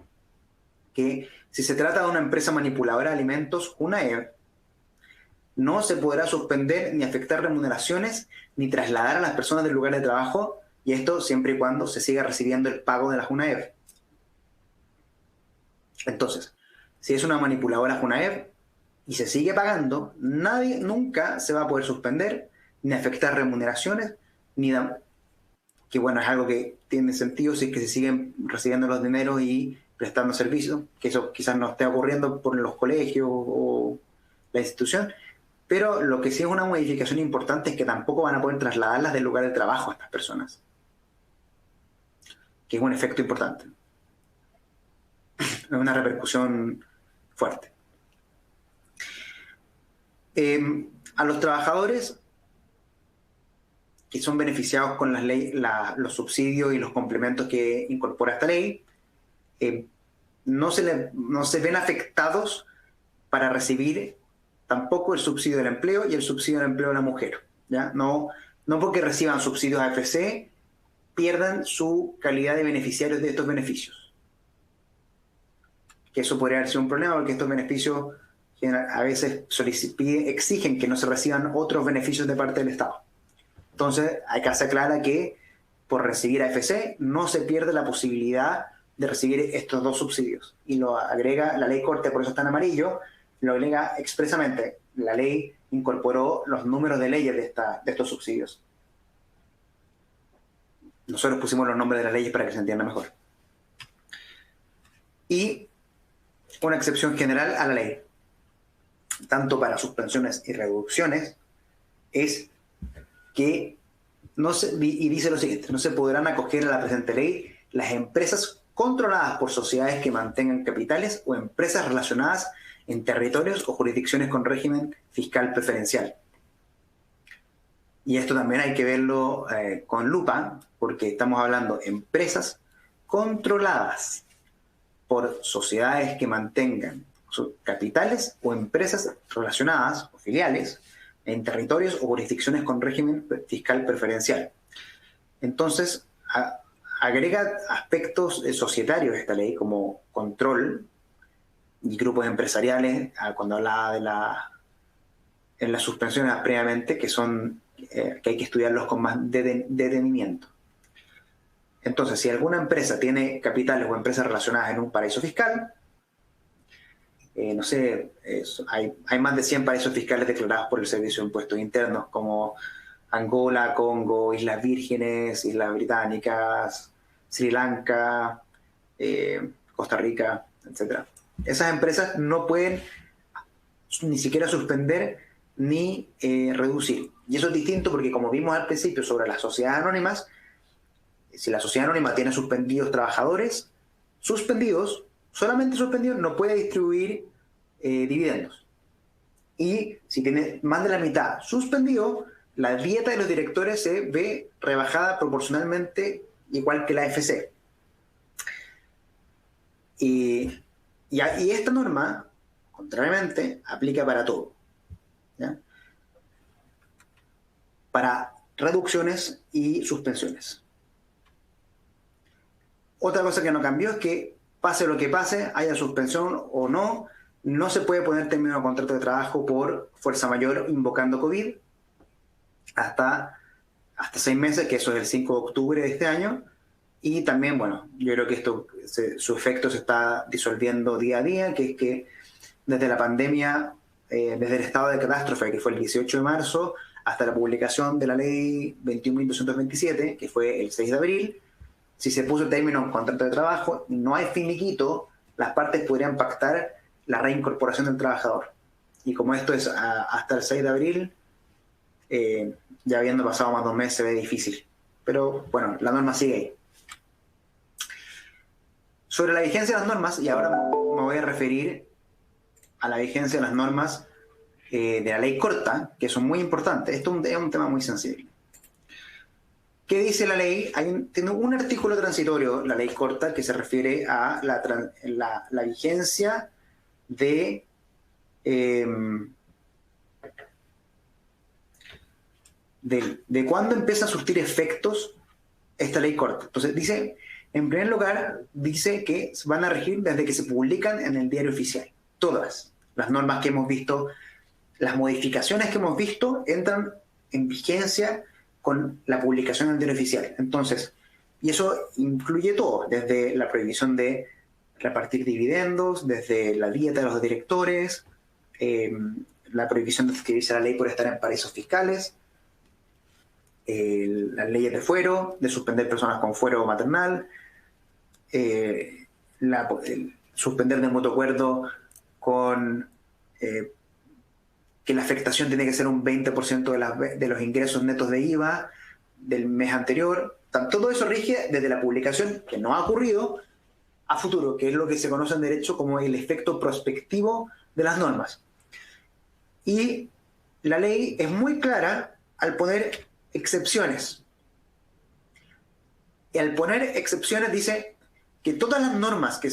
[SPEAKER 1] que si se trata de una empresa manipuladora de alimentos, UNAEV, no se podrá suspender ni afectar remuneraciones ni trasladar a las personas del lugar de trabajo, y esto siempre y cuando se siga recibiendo el pago de la UNAEV. Entonces, si es una manipuladora UNAEV y se sigue pagando, nadie nunca se va a poder suspender ni afectar remuneraciones, que bueno, es algo que tiene sentido si es que se siguen recibiendo los dineros y prestando servicios, que eso quizás no esté ocurriendo por los colegios o la institución, pero lo que sí es una modificación importante es que tampoco van a poder trasladarlas del lugar de trabajo a estas personas, que es un efecto importante. Es una repercusión fuerte. A los trabajadores que son beneficiados con las los subsidios y los complementos que incorpora esta ley, no se ven afectados para recibir tampoco el subsidio del empleo y el subsidio del empleo de la mujer. ¿Ya? No porque reciban subsidios AFC pierdan su calidad de beneficiarios de estos beneficios. Que eso podría haber sido un problema porque estos beneficios a veces exigen que no se reciban otros beneficios de parte del Estado. Entonces, hay que hacer clara que por recibir AFC no se pierde la posibilidad de recibir estos dos subsidios. Y lo agrega la ley corte, por eso está en amarillo, lo agrega expresamente. La ley incorporó los números de leyes de estos subsidios. Nosotros pusimos los nombres de las leyes para que se entienda mejor. Y una excepción general a la ley, tanto para suspensiones y reducciones, es que y dice lo siguiente: no se podrán acoger a la presente ley las empresas controladas por sociedades que mantengan capitales o empresas relacionadas en territorios o jurisdicciones con régimen fiscal preferencial. Y esto también hay que verlo con lupa, porque estamos hablando de empresas controladas por sociedades que mantengan sus capitales o empresas relacionadas o filiales en territorios o jurisdicciones con régimen fiscal preferencial. Entonces, agrega aspectos societarios esta ley, como control y grupos empresariales, cuando hablaba en las suspensiones previamente, que hay que estudiarlos con más detenimiento. Entonces, si alguna empresa tiene capitales o empresas relacionadas en un paraíso fiscal, no sé, hay más de 100 paraísos fiscales declarados por el Servicio de Impuestos Internos, como Angola, Congo, Islas Vírgenes, Islas Británicas, Sri Lanka, Costa Rica, etc. Esas empresas no pueden ni siquiera suspender ni reducir. Y eso es distinto porque, como vimos al principio sobre las sociedades anónimas, si la sociedad anónima tiene suspendidos trabajadores, solamente suspendidos, no puede distribuir dividendos. Y si tiene más de la mitad suspendido, la dieta de los directores se ve rebajada proporcionalmente igual que la AFC. Y esta norma, contrariamente, aplica para todo, ¿ya? Para reducciones y suspensiones. Otra cosa que no cambió es que, pase lo que pase, haya suspensión o no, no se puede poner término de contrato de trabajo por fuerza mayor invocando COVID hasta 6 meses, que eso es el 5 de octubre de este año. Y también, bueno, yo creo que su efecto se está disolviendo día a día, que es que desde la pandemia, desde el estado de catástrofe, que fue el 18 de marzo, hasta la publicación de la ley 21.227, que fue el 6 de abril, si se puso el término contrato de trabajo, no hay finiquito, las partes podrían pactar la reincorporación del trabajador. Y como esto es hasta el 6 de abril, ya habiendo pasado más de 2 meses, se ve difícil. Pero bueno, la norma sigue ahí. Sobre la vigencia de las normas, y ahora me voy a referir a la vigencia de las normas de la ley corta, que son muy importantes. Esto es un tema muy sensible. ¿Qué dice la ley? Tiene un artículo transitorio, la ley corta, que se refiere a la vigencia de cuándo empieza a surtir efectos esta ley corta. Entonces dice, en primer lugar, dice que van a regir desde que se publican en el diario oficial. Todas las normas que hemos visto, las modificaciones que hemos visto, entran en vigencia con la publicación en el diario oficial. Entonces, y eso incluye todo, desde la prohibición de repartir dividendos, desde la dieta de los directores, la prohibición de suscribirse a la ley por estar en paraísos fiscales, las leyes de fuero, de suspender personas con fuero maternal, suspender de mutuo acuerdo con que la afectación tiene que ser un 20% de los ingresos netos de IVA del mes anterior. Todo eso rige desde la publicación, que no ha ocurrido, a futuro, que es lo que se conoce en derecho como el efecto prospectivo de las normas. Y la ley es muy clara al poner excepciones. Y al poner excepciones dice que todas las normas que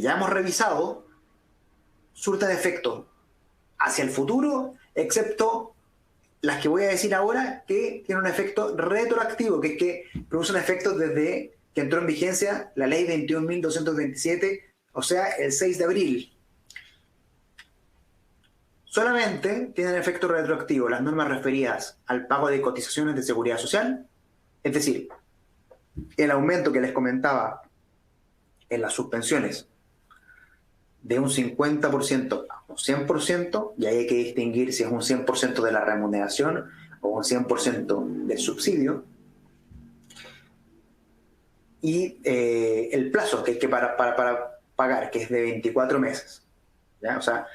[SPEAKER 1] ya hemos revisado surten efecto hacia el futuro, excepto las que voy a decir ahora, que tienen un efecto retroactivo, que es que producen efectos desde que entró en vigencia la ley 21.227, o sea, el 6 de abril. Solamente tienen efecto retroactivo las normas referidas al pago de cotizaciones de seguridad social, es decir, el aumento que les comentaba en las suspensiones de un 50% a un 100%, y ahí hay que distinguir si es un 100% de la remuneración o un 100% del subsidio, y el plazo que hay que para pagar, que es de 24 meses. ¿Ya? O sea,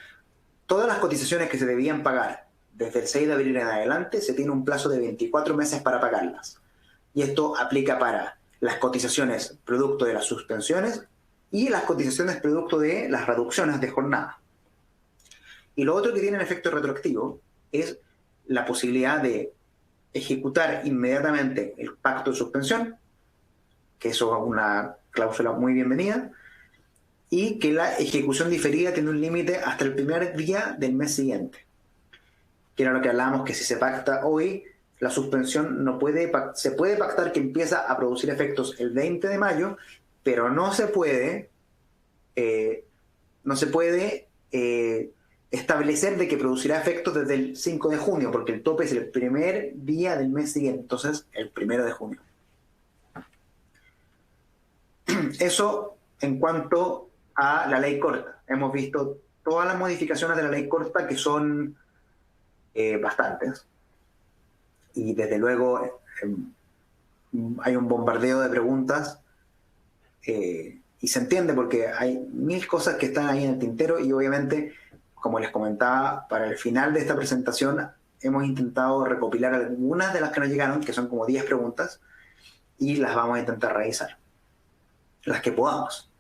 [SPEAKER 1] todas las cotizaciones que se debían pagar desde el 6 de abril en adelante, se tiene un plazo de 24 meses para pagarlas. Y esto aplica para las cotizaciones producto de las suspensiones y las cotizaciones producto de las reducciones de jornada. Y lo otro que tiene efecto retroactivo es la posibilidad de ejecutar inmediatamente el pacto de suspensión, que eso es una cláusula muy bienvenida, y que la ejecución diferida tiene un límite hasta el primer día del mes siguiente, que era lo que hablábamos, que si se pacta hoy, la suspensión se puede pactar que empieza a producir efectos el 20 de mayo, pero no se puede establecer de que producirá efectos desde el 5 de junio, porque el tope es el primer día del mes siguiente, entonces el 1 de junio. Eso en cuanto a la ley corta. Hemos visto todas las modificaciones de la ley corta, que son bastantes. Y desde luego hay un bombardeo de preguntas y se entiende porque hay mil cosas que están ahí en el tintero, y obviamente, como les comentaba, para el final de esta presentación hemos intentado recopilar algunas de las que nos llegaron, que son como 10 preguntas, y las vamos a intentar revisar, las que podamos.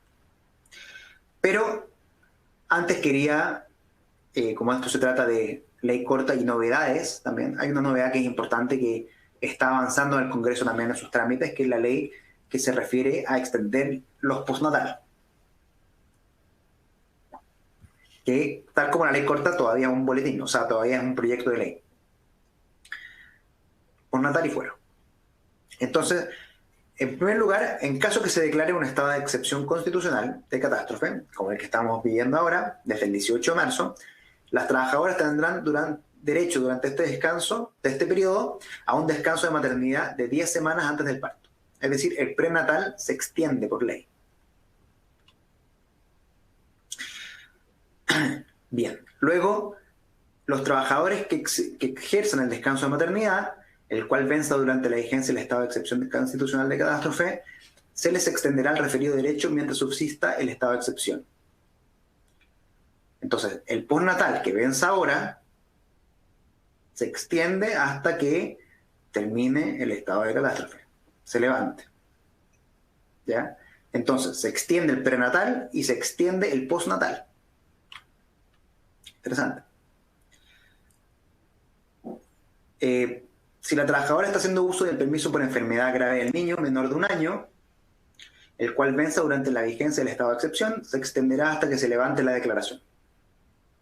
[SPEAKER 1] Pero antes quería, como esto se trata de ley corta y novedades, también hay una novedad que es importante, que está avanzando en el Congreso también en sus trámites, que es la ley que se refiere a extender los postnatal. Que, tal como la ley corta, todavía es un boletín, o sea, todavía es un proyecto de ley. Postnatal y fuero. Entonces, en primer lugar, en caso que se declare un estado de excepción constitucional de catástrofe, como el que estamos viviendo ahora, desde el 18 de marzo, las trabajadoras tendrán derecho durante este descanso, de este periodo, a un descanso de maternidad de 10 semanas antes del parto. Es decir, el prenatal se extiende por ley. Bien, luego, los trabajadores que ejerzan el descanso de maternidad, el cual venza durante la vigencia del estado de excepción constitucional de catástrofe, se les extenderá el referido derecho mientras subsista el estado de excepción. Entonces, el postnatal que venza ahora se extiende hasta que termine el estado de catástrofe, se levante. ¿Ya? Entonces, se extiende el prenatal y se extiende el postnatal. Interesante. Si la trabajadora está haciendo uso del permiso por enfermedad grave del niño menor de 1 año, el cual venza durante la vigencia del estado de excepción, se extenderá hasta que se levante la declaración.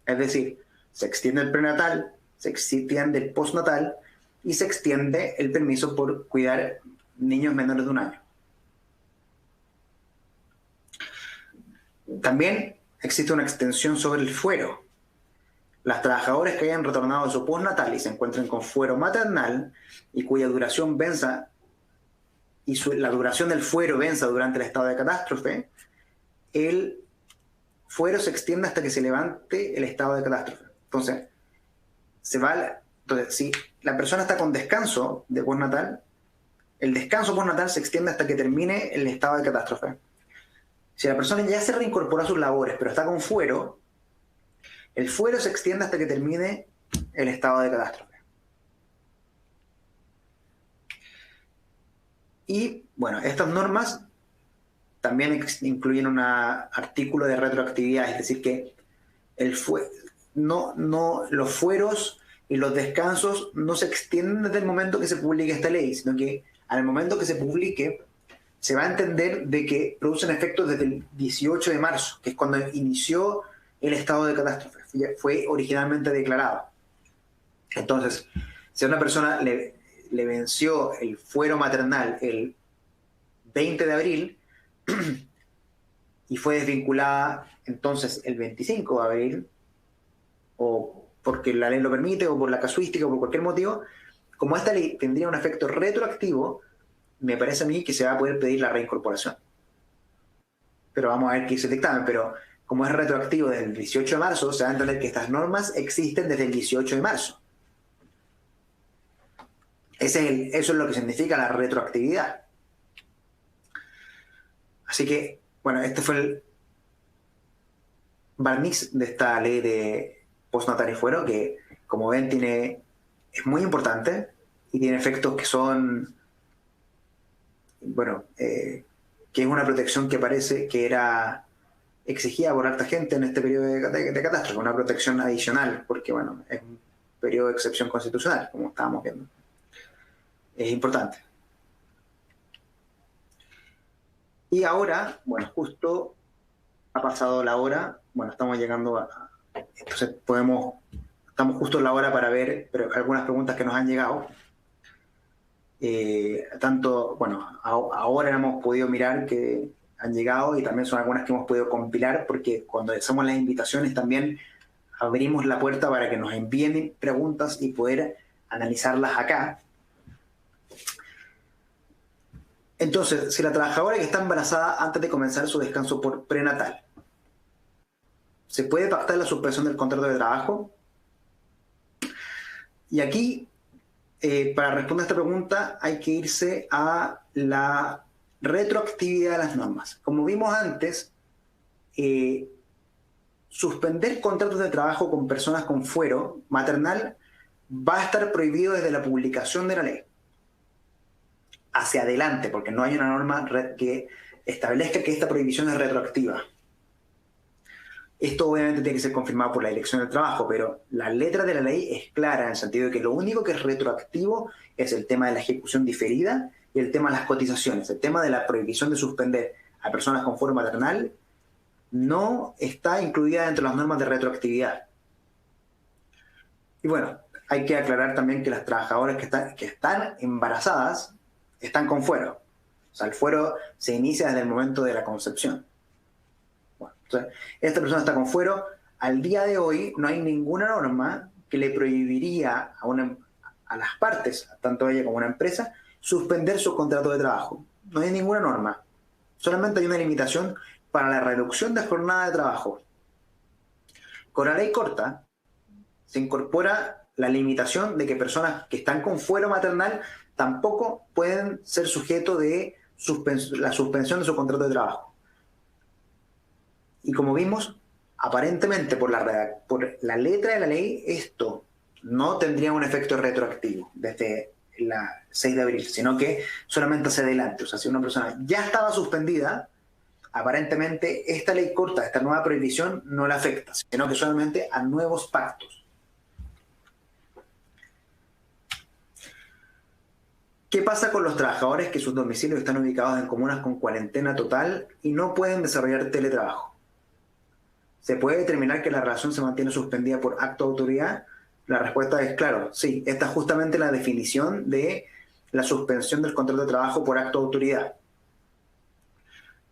[SPEAKER 1] Es decir, se extiende el prenatal, se extiende el postnatal y se extiende el permiso por cuidar niños menores de 1 año. También existe una extensión sobre el fuero. Las trabajadoras que hayan retornado de su postnatal y se encuentren con fuero maternal y cuya duración venza, y la duración del fuero venza durante el estado de catástrofe, el fuero se extiende hasta que se levante el estado de catástrofe. Entonces, si la persona está con descanso de postnatal, el descanso postnatal se extiende hasta que termine el estado de catástrofe. Si la persona ya se reincorporó a sus labores, pero está con fuero, el fuero se extiende hasta que termine el estado de catástrofe. Y, bueno, estas normas también incluyen un artículo de retroactividad, es decir, que los fueros y los descansos no se extienden desde el momento que se publique esta ley, sino que al momento que se publique se va a entender de que producen efectos desde el 18 de marzo, que es cuando inició el estado de catástrofe, fue originalmente declarado. Entonces, si a una persona le venció el fuero maternal el 20 de abril y fue desvinculada entonces el 25 de abril, o porque la ley lo permite, o por la casuística, o por cualquier motivo, como esta ley tendría un efecto retroactivo, me parece a mí que se va a poder pedir la reincorporación. Pero vamos a ver qué dice el dictamen. Pero como es retroactivo desde el 18 de marzo, se va a entender que estas normas existen desde el 18 de marzo. Eso es lo que significa la retroactividad. Así que, bueno, este fue el barniz de esta ley de postnatal y fuero, que como ven es muy importante y tiene efectos que son, bueno, que es una protección que parece que era exigida por harta gente en este periodo de catástrofe, una protección adicional, porque bueno, es un periodo de excepción constitucional, como estábamos viendo. Es importante. Y ahora, bueno, justo ha pasado la hora, bueno, estamos llegando entonces estamos justo en la hora para ver algunas preguntas que nos han llegado. Tanto, bueno, ahora hemos podido mirar que han llegado y también son algunas que hemos podido compilar, porque cuando hacemos las invitaciones también abrimos la puerta para que nos envíen preguntas y poder analizarlas acá. Entonces, si la trabajadora que está embarazada antes de comenzar su descanso por prenatal, ¿se puede pactar la suspensión del contrato de trabajo? Y aquí, para responder a esta pregunta, hay que irse a la retroactividad de las normas. Como vimos antes, suspender contratos de trabajo con personas con fuero maternal va a estar prohibido desde la publicación de la ley hacia adelante, porque no hay una norma que establezca que esta prohibición es retroactiva. Esto obviamente tiene que ser confirmado por la Dirección del Trabajo, pero la letra de la ley es clara en el sentido de que lo único que es retroactivo es el tema de la ejecución diferida y el tema de las cotizaciones. El tema de la prohibición de suspender a personas con fuero maternal no está incluida entre las normas de retroactividad. Y bueno, hay que aclarar también que las trabajadoras que están embarazadas están con fuero. O sea, el fuero se inicia desde el momento de la concepción. Bueno, entonces, esta persona está con fuero. Al día de hoy no hay ninguna norma que le prohibiría a las partes, tanto ella como una empresa, suspender su contrato de trabajo. No hay ninguna norma. Solamente hay una limitación para la reducción de jornada de trabajo. Con la ley corta se incorpora la limitación de que personas que están con fuero maternal tampoco pueden ser sujetos de la suspensión de su contrato de trabajo. Y como vimos, aparentemente por la letra de la ley, esto no tendría un efecto retroactivo desde el 6 de abril, sino que solamente hacia adelante. O sea, si una persona ya estaba suspendida, aparentemente esta ley corta, esta nueva prohibición, no la afecta, sino que solamente a nuevos pactos. ¿Qué pasa con los trabajadores que sus domicilios están ubicados en comunas con cuarentena total y no pueden desarrollar teletrabajo? ¿Se puede determinar que la relación se mantiene suspendida por acto de autoridad? La respuesta es claro, sí. Esta es justamente la definición de la suspensión del contrato de trabajo por acto de autoridad.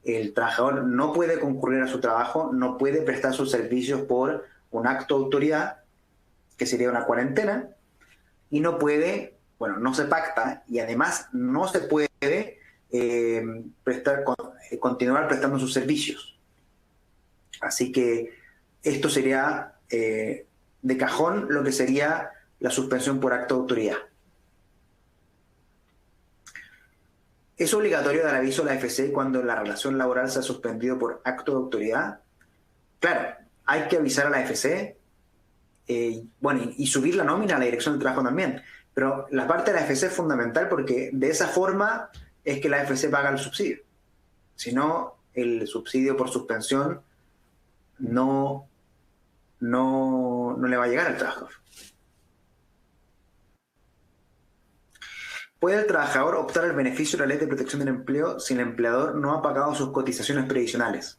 [SPEAKER 1] El trabajador no puede concurrir a su trabajo, no puede prestar sus servicios por un acto de autoridad, que sería una cuarentena, y no puede, bueno, no se pacta, y además no se puede continuar prestando sus servicios. Así que esto sería de cajón lo que sería la suspensión por acto de autoridad. ¿Es obligatorio dar aviso a la AFC cuando la relación laboral se ha suspendido por acto de autoridad? Claro, hay que avisar a la AFC, bueno, y subir la nómina a la Dirección del Trabajo también. Pero la parte de la AFC es fundamental porque de esa forma es que la AFC paga el subsidio. Si no, el subsidio por suspensión no le va a llegar al trabajador. ¿Puede el trabajador optar al beneficio de la Ley de Protección del Empleo si el empleador no ha pagado sus cotizaciones previsionales?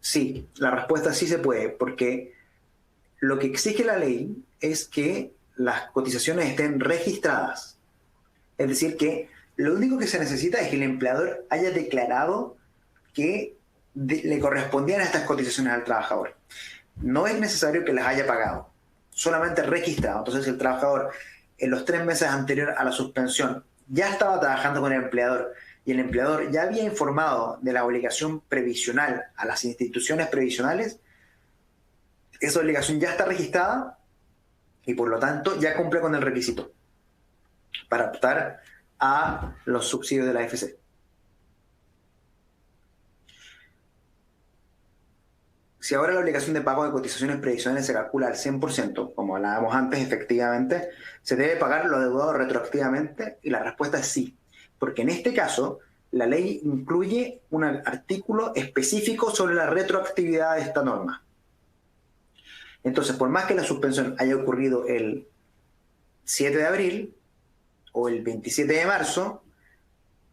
[SPEAKER 1] Sí, la respuesta sí se puede, porque lo que exige la ley es que las cotizaciones estén registradas. Es decir, que lo único que se necesita es que el empleador haya declarado que le correspondían estas cotizaciones al trabajador. No es necesario que las haya pagado, solamente registrado. Entonces, si el trabajador en los 3 meses anteriores a la suspensión ya estaba trabajando con el empleador y el empleador ya había informado de la obligación previsional a las instituciones previsionales, esa obligación ya está registrada y por lo tanto ya cumple con el requisito para optar a los subsidios de la AFC. Si ahora la obligación de pago de cotizaciones previsionales se calcula al 100%, como hablábamos antes, efectivamente, ¿se debe pagar lo adeudado retroactivamente? Y la respuesta es sí, porque en este caso la ley incluye un artículo específico sobre la retroactividad de esta norma. Entonces, por más que la suspensión haya ocurrido el 7 de abril o el 27 de marzo,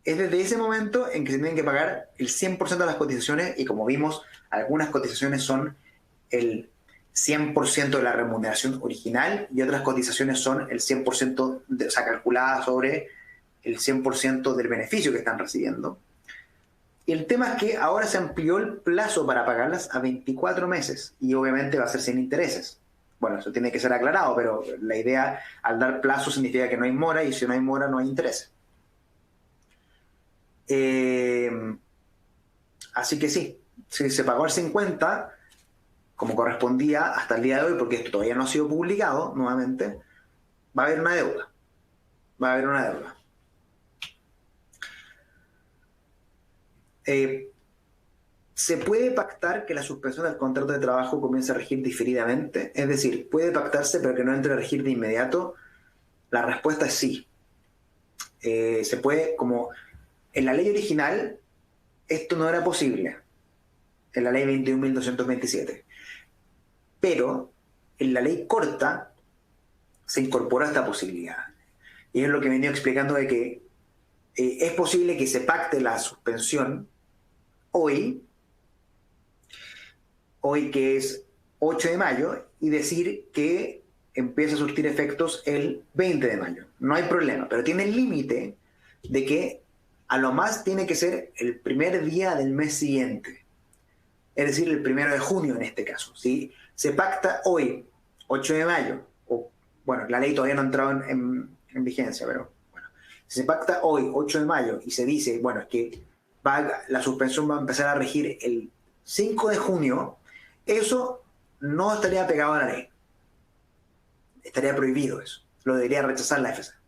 [SPEAKER 1] es desde ese momento en que se tienen que pagar el 100% de las cotizaciones y como vimos, algunas cotizaciones son el 100% de la remuneración original y otras cotizaciones son el 100%, o sea, calculada sobre el 100% del beneficio que están recibiendo. Y el tema es que ahora se amplió el plazo para pagarlas a 24 meses y obviamente va a ser sin intereses. Bueno, eso tiene que ser aclarado, pero la idea al dar plazo significa que no hay mora y si no hay mora no hay intereses. Así que sí, si se pagó el 50, como correspondía hasta el día de hoy, porque esto todavía no ha sido publicado nuevamente, va a haber una deuda. Va a haber una deuda. ¿Se puede pactar que la suspensión del contrato de trabajo comience a regir diferidamente? Es decir, ¿puede pactarse pero que no entre a regir de inmediato? La respuesta es sí. Se puede, como en la ley original, esto no era posible, en la ley 21.227. Pero en la ley corta se incorpora esta posibilidad. Y es lo que he venido explicando de que es posible que se pacte la suspensión hoy que es 8 de mayo, y decir que empieza a surtir efectos el 20 de mayo. No hay problema, pero tiene el límite de que a lo más tiene que ser el primer día del mes siguiente. Es decir, el 1 de junio en este caso. Si se pacta hoy, 8 de mayo, o bueno, la ley todavía no ha entrado en vigencia, pero bueno, si se pacta hoy, 8 de mayo, y se dice, bueno, es que la suspensión va a empezar a regir el 5 de junio, eso no estaría pegado a la ley. Estaría prohibido eso. Lo debería rechazar la FSA.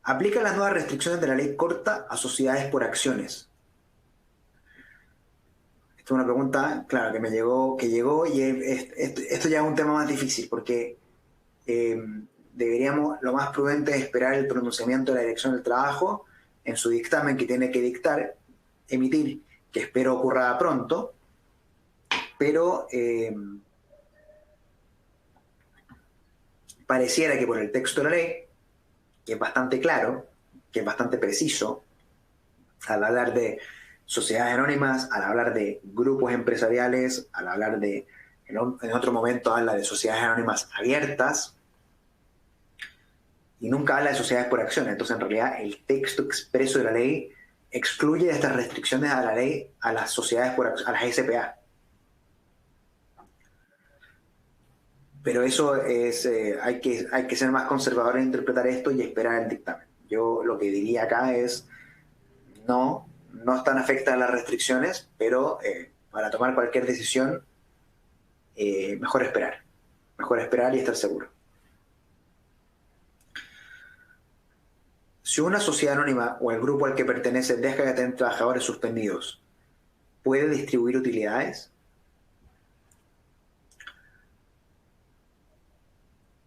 [SPEAKER 1] Aplica las nuevas restricciones de la ley corta a sociedades por acciones. Esta es una pregunta, claro, que llegó y esto ya es un tema más difícil porque deberíamos, lo más prudente es esperar el pronunciamiento de la Dirección del Trabajo en su dictamen que tiene que emitir, que espero ocurra pronto, pero pareciera que por el texto de la ley, que es bastante claro, que es bastante preciso, al hablar de sociedades anónimas, al hablar de grupos empresariales, al hablar de, en otro momento habla de sociedades anónimas abiertas, y nunca habla de sociedades por acciones. Entonces, en realidad, el texto expreso de la ley excluye estas restricciones a la ley a las sociedades por acciones, a las SPA. Pero eso es, hay que ser más conservador en interpretar esto y esperar el dictamen. Yo lo que diría acá es, no están afectadas las restricciones, pero para tomar cualquier decisión, mejor esperar y estar seguro. Si una sociedad anónima o el grupo al que pertenece deja de tener trabajadores suspendidos, ¿puede distribuir utilidades?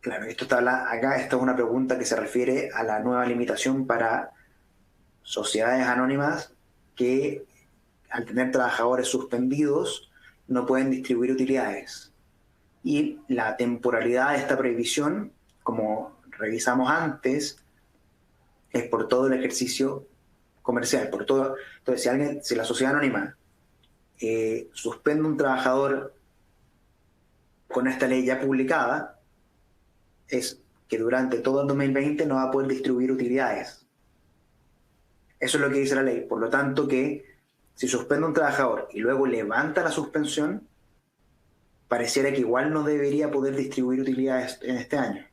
[SPEAKER 1] Claro, acá esta es una pregunta que se refiere a la nueva limitación para sociedades anónimas que al tener trabajadores suspendidos no pueden distribuir utilidades. Y la temporalidad de esta prohibición, como revisamos antes, es por todo el ejercicio comercial, por todo. Entonces, si la sociedad anónima suspende a un trabajador con esta ley ya publicada, es que durante todo el 2020 no va a poder distribuir utilidades. Eso es lo que dice la ley. Por lo tanto, que si suspende a un trabajador y luego levanta la suspensión, pareciera que igual no debería poder distribuir utilidades en este año.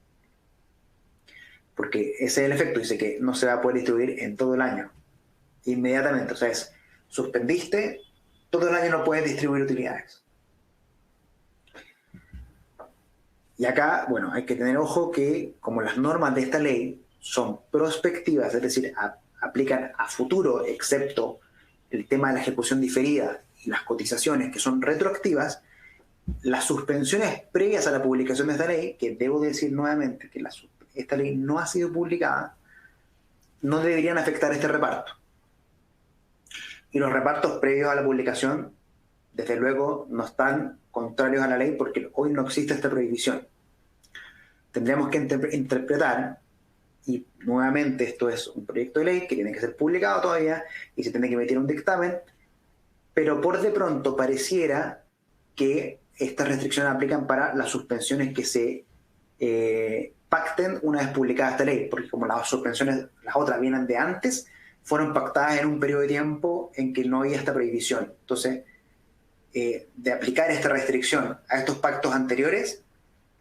[SPEAKER 1] Porque ese es el efecto, dice que no se va a poder distribuir en todo el año. Inmediatamente, o sea, suspendiste, todo el año no puedes distribuir utilidades. Y acá, bueno, hay que tener ojo que como las normas de esta ley son prospectivas, es decir, aplican a futuro, excepto el tema de la ejecución diferida y las cotizaciones que son retroactivas, las suspensiones previas a la publicación de esta ley, que debo decir nuevamente que esta ley no ha sido publicada, no deberían afectar este reparto. Y los repartos previos a la publicación, desde luego, no están contrarios a la ley porque hoy no existe esta prohibición. Tendríamos que interpretar, y nuevamente esto es un proyecto de ley que tiene que ser publicado todavía y se tiene que emitir un dictamen, pero por de pronto pareciera que estas restricciones aplican para las suspensiones que se pacten una vez publicada esta ley, porque como las suspensiones, las otras vienen de antes, fueron pactadas en un periodo de tiempo en que no había esta prohibición. Entonces, de aplicar esta restricción a estos pactos anteriores,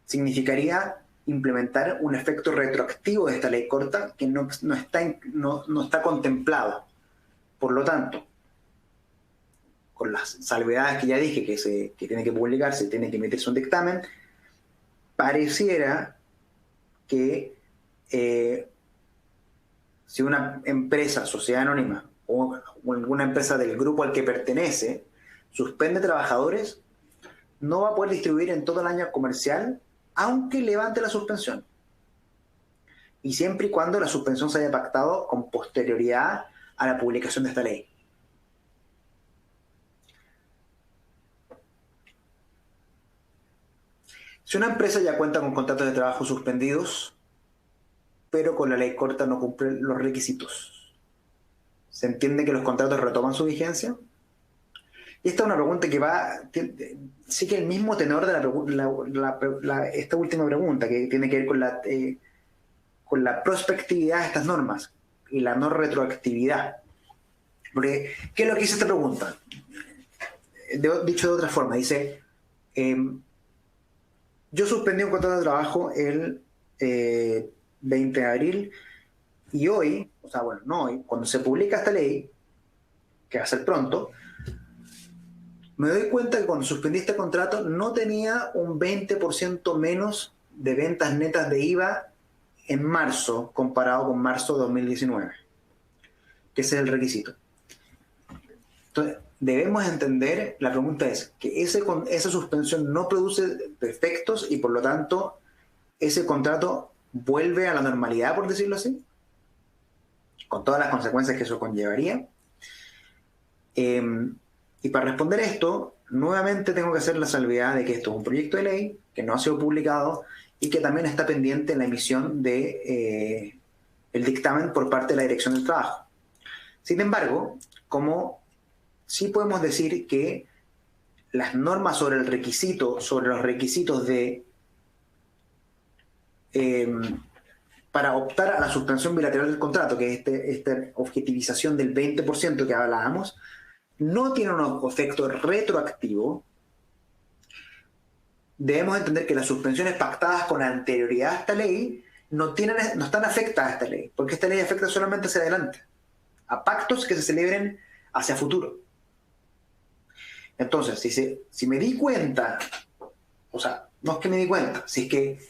[SPEAKER 1] significaría implementar un efecto retroactivo de esta ley corta que no está contemplado. Por lo tanto, con las salvedades que ya dije, que tiene que publicarse, tiene que emitirse un dictamen, pareciera que si una empresa, sociedad anónima o alguna empresa del grupo al que pertenece suspende trabajadores, no va a poder distribuir en todo el año comercial, aunque levante la suspensión. Y siempre y cuando la suspensión se haya pactado con posterioridad a la publicación de esta ley. Si una empresa ya cuenta con contratos de trabajo suspendidos, pero con la ley corta no cumple los requisitos, ¿se entiende que los contratos retoman su vigencia? Y esta es una pregunta que sigue el mismo tenor de esta última pregunta, que tiene que ver con la prospectividad de estas normas y la no retroactividad. Porque, ¿qué es lo que dice esta pregunta? Dicho de otra forma, dice, yo suspendí un contrato de trabajo el 20 de abril y hoy, o sea, bueno, no hoy, cuando se publica esta ley, que va a ser pronto, me doy cuenta que cuando suspendí este contrato no tenía un 20% menos de ventas netas de IVA en marzo comparado con marzo de 2019, que ese es el requisito. Entonces, debemos entender, la pregunta es que esa suspensión no produce efectos y por lo tanto ese contrato vuelve a la normalidad, por decirlo así, con todas las consecuencias que eso conllevaría. Y para responder esto, nuevamente tengo que hacer la salvedad de que esto es un proyecto de ley que no ha sido publicado y que también está pendiente en la emisión de el dictamen por parte de la Dirección del Trabajo. Sin embargo, como sí podemos decir que las normas sobre los requisitos para optar a la suspensión bilateral del contrato, que es esta objetivización del 20% que hablábamos, no tiene un efecto retroactivo, debemos entender que las suspensiones pactadas con anterioridad a esta ley no están afectadas a esta ley, porque esta ley afecta solamente hacia adelante, a pactos que se celebren hacia futuro. Entonces, si me di cuenta, o sea, no es que me di cuenta, si es que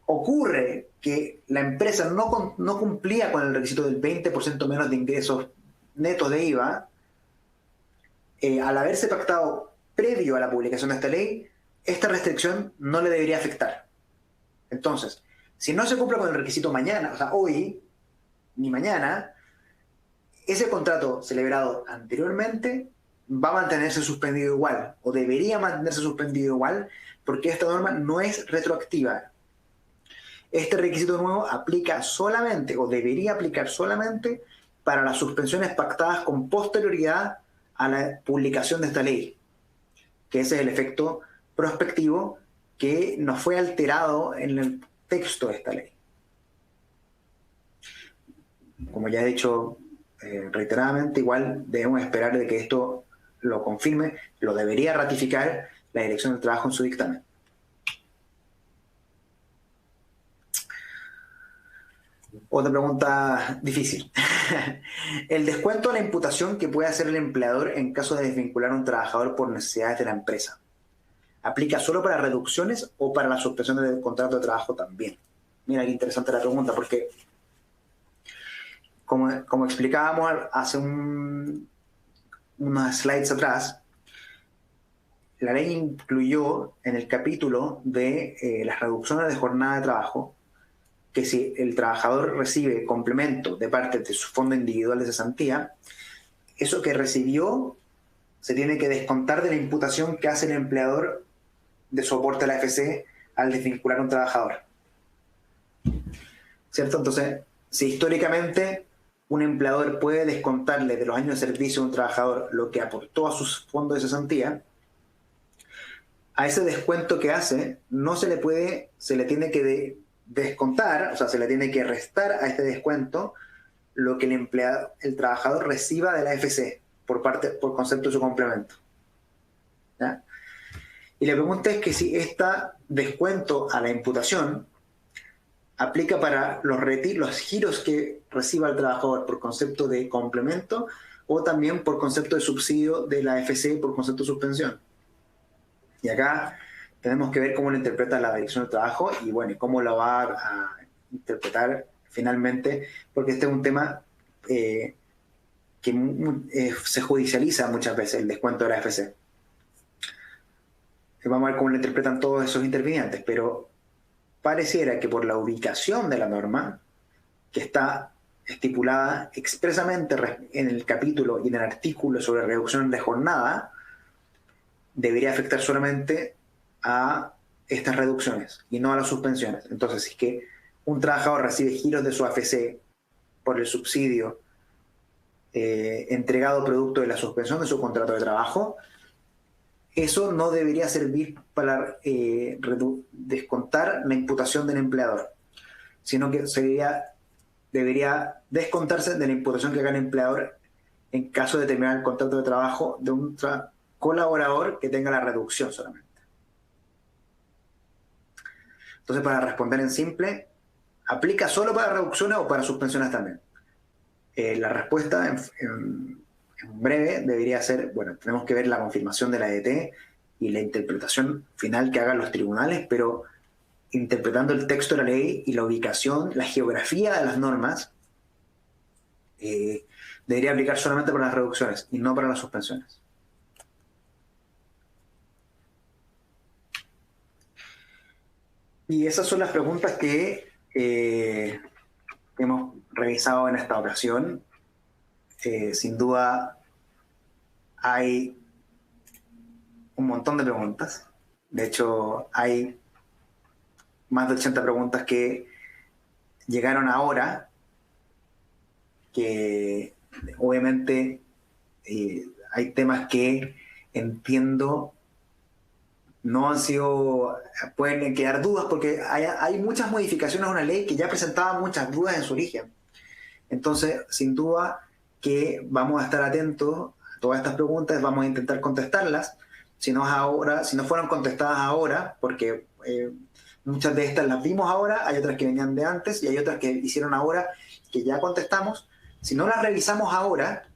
[SPEAKER 1] ocurre que la empresa no cumplía con el requisito del 20% menos de ingresos netos de IVA, al haberse pactado previo a la publicación de esta ley, esta restricción no le debería afectar. Entonces, si no se cumple con el requisito mañana, o sea, hoy, ni mañana, ese contrato celebrado anteriormente va a mantenerse suspendido igual, o debería mantenerse suspendido igual, porque esta norma no es retroactiva. Este requisito nuevo aplica solamente, o debería aplicar solamente, para las suspensiones pactadas con posterioridad a la publicación de esta ley, que ese es el efecto prospectivo que no fue alterado en el texto de esta ley. Como ya he dicho reiteradamente, igual debemos esperar de que esto lo confirme, lo debería ratificar la Dirección del Trabajo en su dictamen. Otra pregunta difícil. El descuento a la imputación que puede hacer el empleador en caso de desvincular a un trabajador por necesidades de la empresa, ¿aplica solo para reducciones o para la suspensión del contrato de trabajo también? Mira qué interesante la pregunta, porque como explicábamos hace unas slides atrás, la ley incluyó en el capítulo de las reducciones de jornada de trabajo que si el trabajador recibe complemento de parte de su fondo individual de cesantía, eso que recibió se tiene que descontar de la imputación que hace el empleador de soporte a la AFC al desvincular a un trabajador. ¿Cierto? Entonces, si históricamente un empleador puede descontarle de los años de servicio a un trabajador lo que aportó a sus fondos de cesantía, a ese descuento que hace no se le tiene que descontar, o sea, se le tiene que restar a este descuento lo que el trabajador reciba de la AFC por concepto de su complemento. ¿Ya? Y la pregunta es que si este descuento a la imputación aplica para los giros que reciba el trabajador por concepto de complemento o también por concepto de subsidio de la AFC por concepto de suspensión. Y acá tenemos que ver cómo lo interpreta la Dirección del Trabajo y bueno, cómo lo va a interpretar finalmente, porque este es un tema que se judicializa muchas veces, el descuento de la AFC. Vamos a ver cómo lo interpretan todos esos intervinientes, pero pareciera que por la ubicación de la norma, que está estipulada expresamente en el capítulo y en el artículo sobre reducción de jornada, debería afectar solamente a estas reducciones y no a las suspensiones. Entonces, si es que un trabajador recibe giros de su AFC por el subsidio entregado producto de la suspensión de su contrato de trabajo, eso no debería servir para descontar la imputación del empleador, sino que debería descontarse de la imputación que haga el empleador en caso de terminar el contrato de trabajo de un colaborador que tenga la reducción solamente. Entonces, para responder en simple, ¿aplica solo para reducciones o para suspensiones también? La respuesta en breve debería ser, bueno, tenemos que ver la confirmación de la EDT y la interpretación final que hagan los tribunales, pero interpretando el texto de la ley y la ubicación, la geografía de las normas, debería aplicar solamente para las reducciones y no para las suspensiones. Y esas son las preguntas que hemos revisado en esta ocasión. Sin duda hay un montón de preguntas. De hecho, hay más de 80 preguntas que llegaron ahora, que obviamente hay temas que entiendo no han sido, pueden quedar dudas porque hay muchas modificaciones a una ley que ya presentaba muchas dudas en su origen. Entonces, sin duda que vamos a estar atentos a todas estas preguntas, vamos a intentar contestarlas. Si no fueron contestadas ahora, porque muchas de estas las vimos ahora, hay otras que venían de antes y hay otras que hicieron ahora que ya contestamos. Si no las revisamos ahora,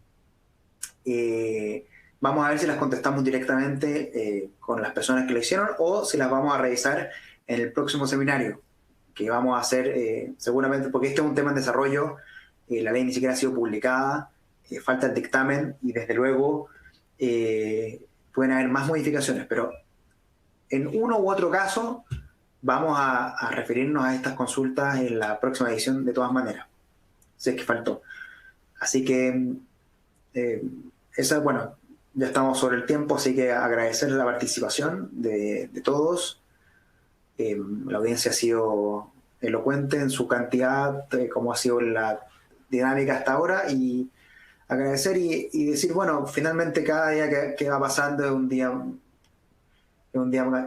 [SPEAKER 1] vamos a ver si las contestamos directamente con las personas que lo hicieron o si las vamos a revisar en el próximo seminario que vamos a hacer seguramente, porque este es un tema en desarrollo, la ley ni siquiera ha sido publicada, falta el dictamen y desde luego pueden haber más modificaciones, pero en uno u otro caso vamos a referirnos a estas consultas en la próxima edición de todas maneras, si es que faltó. Así que bueno, ya estamos sobre el tiempo, así que agradecer la participación de todos. La audiencia ha sido elocuente en su cantidad, como ha sido la dinámica hasta ahora, y agradecer y decir, bueno, finalmente cada día que va pasando es un día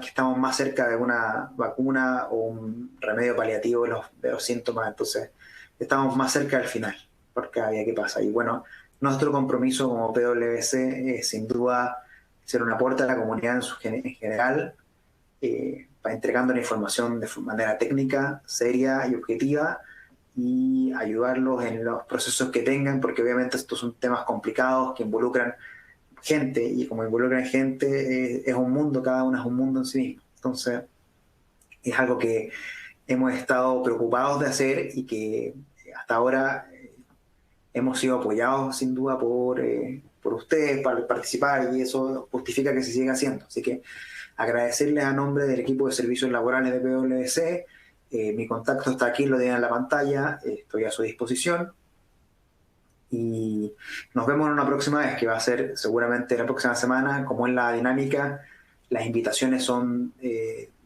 [SPEAKER 1] que estamos más cerca de una vacuna o un remedio paliativo de los síntomas, entonces estamos más cerca del final por cada día que pasa. Y bueno, nuestro compromiso como PwC es sin duda ser un aporte a la comunidad en general, para entregando la información de manera técnica, seria y objetiva, y ayudarlos en los procesos que tengan, porque obviamente estos son temas complicados que involucran gente, y como involucran gente, es un mundo, cada uno es un mundo en sí mismo. Entonces, es algo que hemos estado preocupados de hacer y que hasta ahora hemos sido apoyados sin duda por ustedes para participar, y eso justifica que se siga haciendo. Así que agradecerles a nombre del equipo de servicios laborales de PwC. Mi contacto está aquí, lo tienen en la pantalla, estoy a su disposición. Y nos vemos en una próxima vez, que va a ser seguramente la próxima semana. Como es la dinámica, las invitaciones son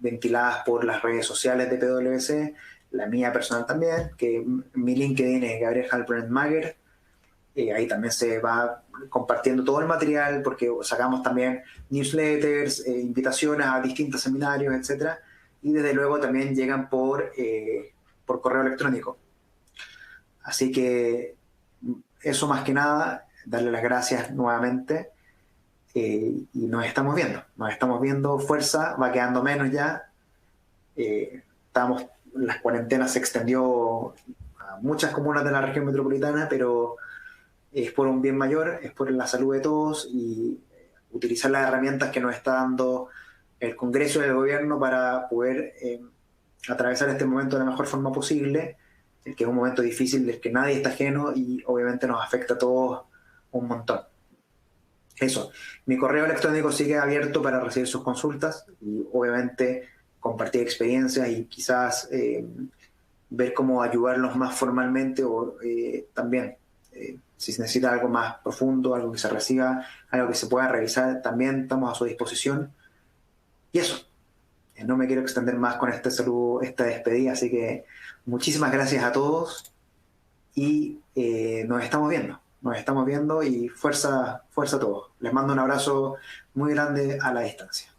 [SPEAKER 1] ventiladas por las redes sociales de PwC, la mía personal también, que mi LinkedIn es Gabriel Halbrand Mager. Ahí también se va compartiendo todo el material, porque sacamos también newsletters, invitaciones a distintos seminarios, etcétera, y desde luego también llegan por correo electrónico. Así que eso más que nada, darle las gracias nuevamente, y nos estamos viendo, fuerza, va quedando menos ya. Las cuarentenas se extendió a muchas comunas de la región metropolitana, pero es por un bien mayor, es por la salud de todos, y utilizar las herramientas que nos está dando el Congreso y el gobierno para poder atravesar este momento de la mejor forma posible, el que es un momento difícil del que nadie está ajeno y obviamente nos afecta a todos un montón. Eso, mi correo electrónico sigue abierto para recibir sus consultas y obviamente compartir experiencias y quizás ver cómo ayudarlos más formalmente, o también si se necesita algo más profundo, algo que se reciba, algo que se pueda revisar, también estamos a su disposición. Y eso, no me quiero extender más con este saludo, esta despedida, así que muchísimas gracias a todos, y nos estamos viendo y fuerza, fuerza a todos. Les mando un abrazo muy grande a la distancia.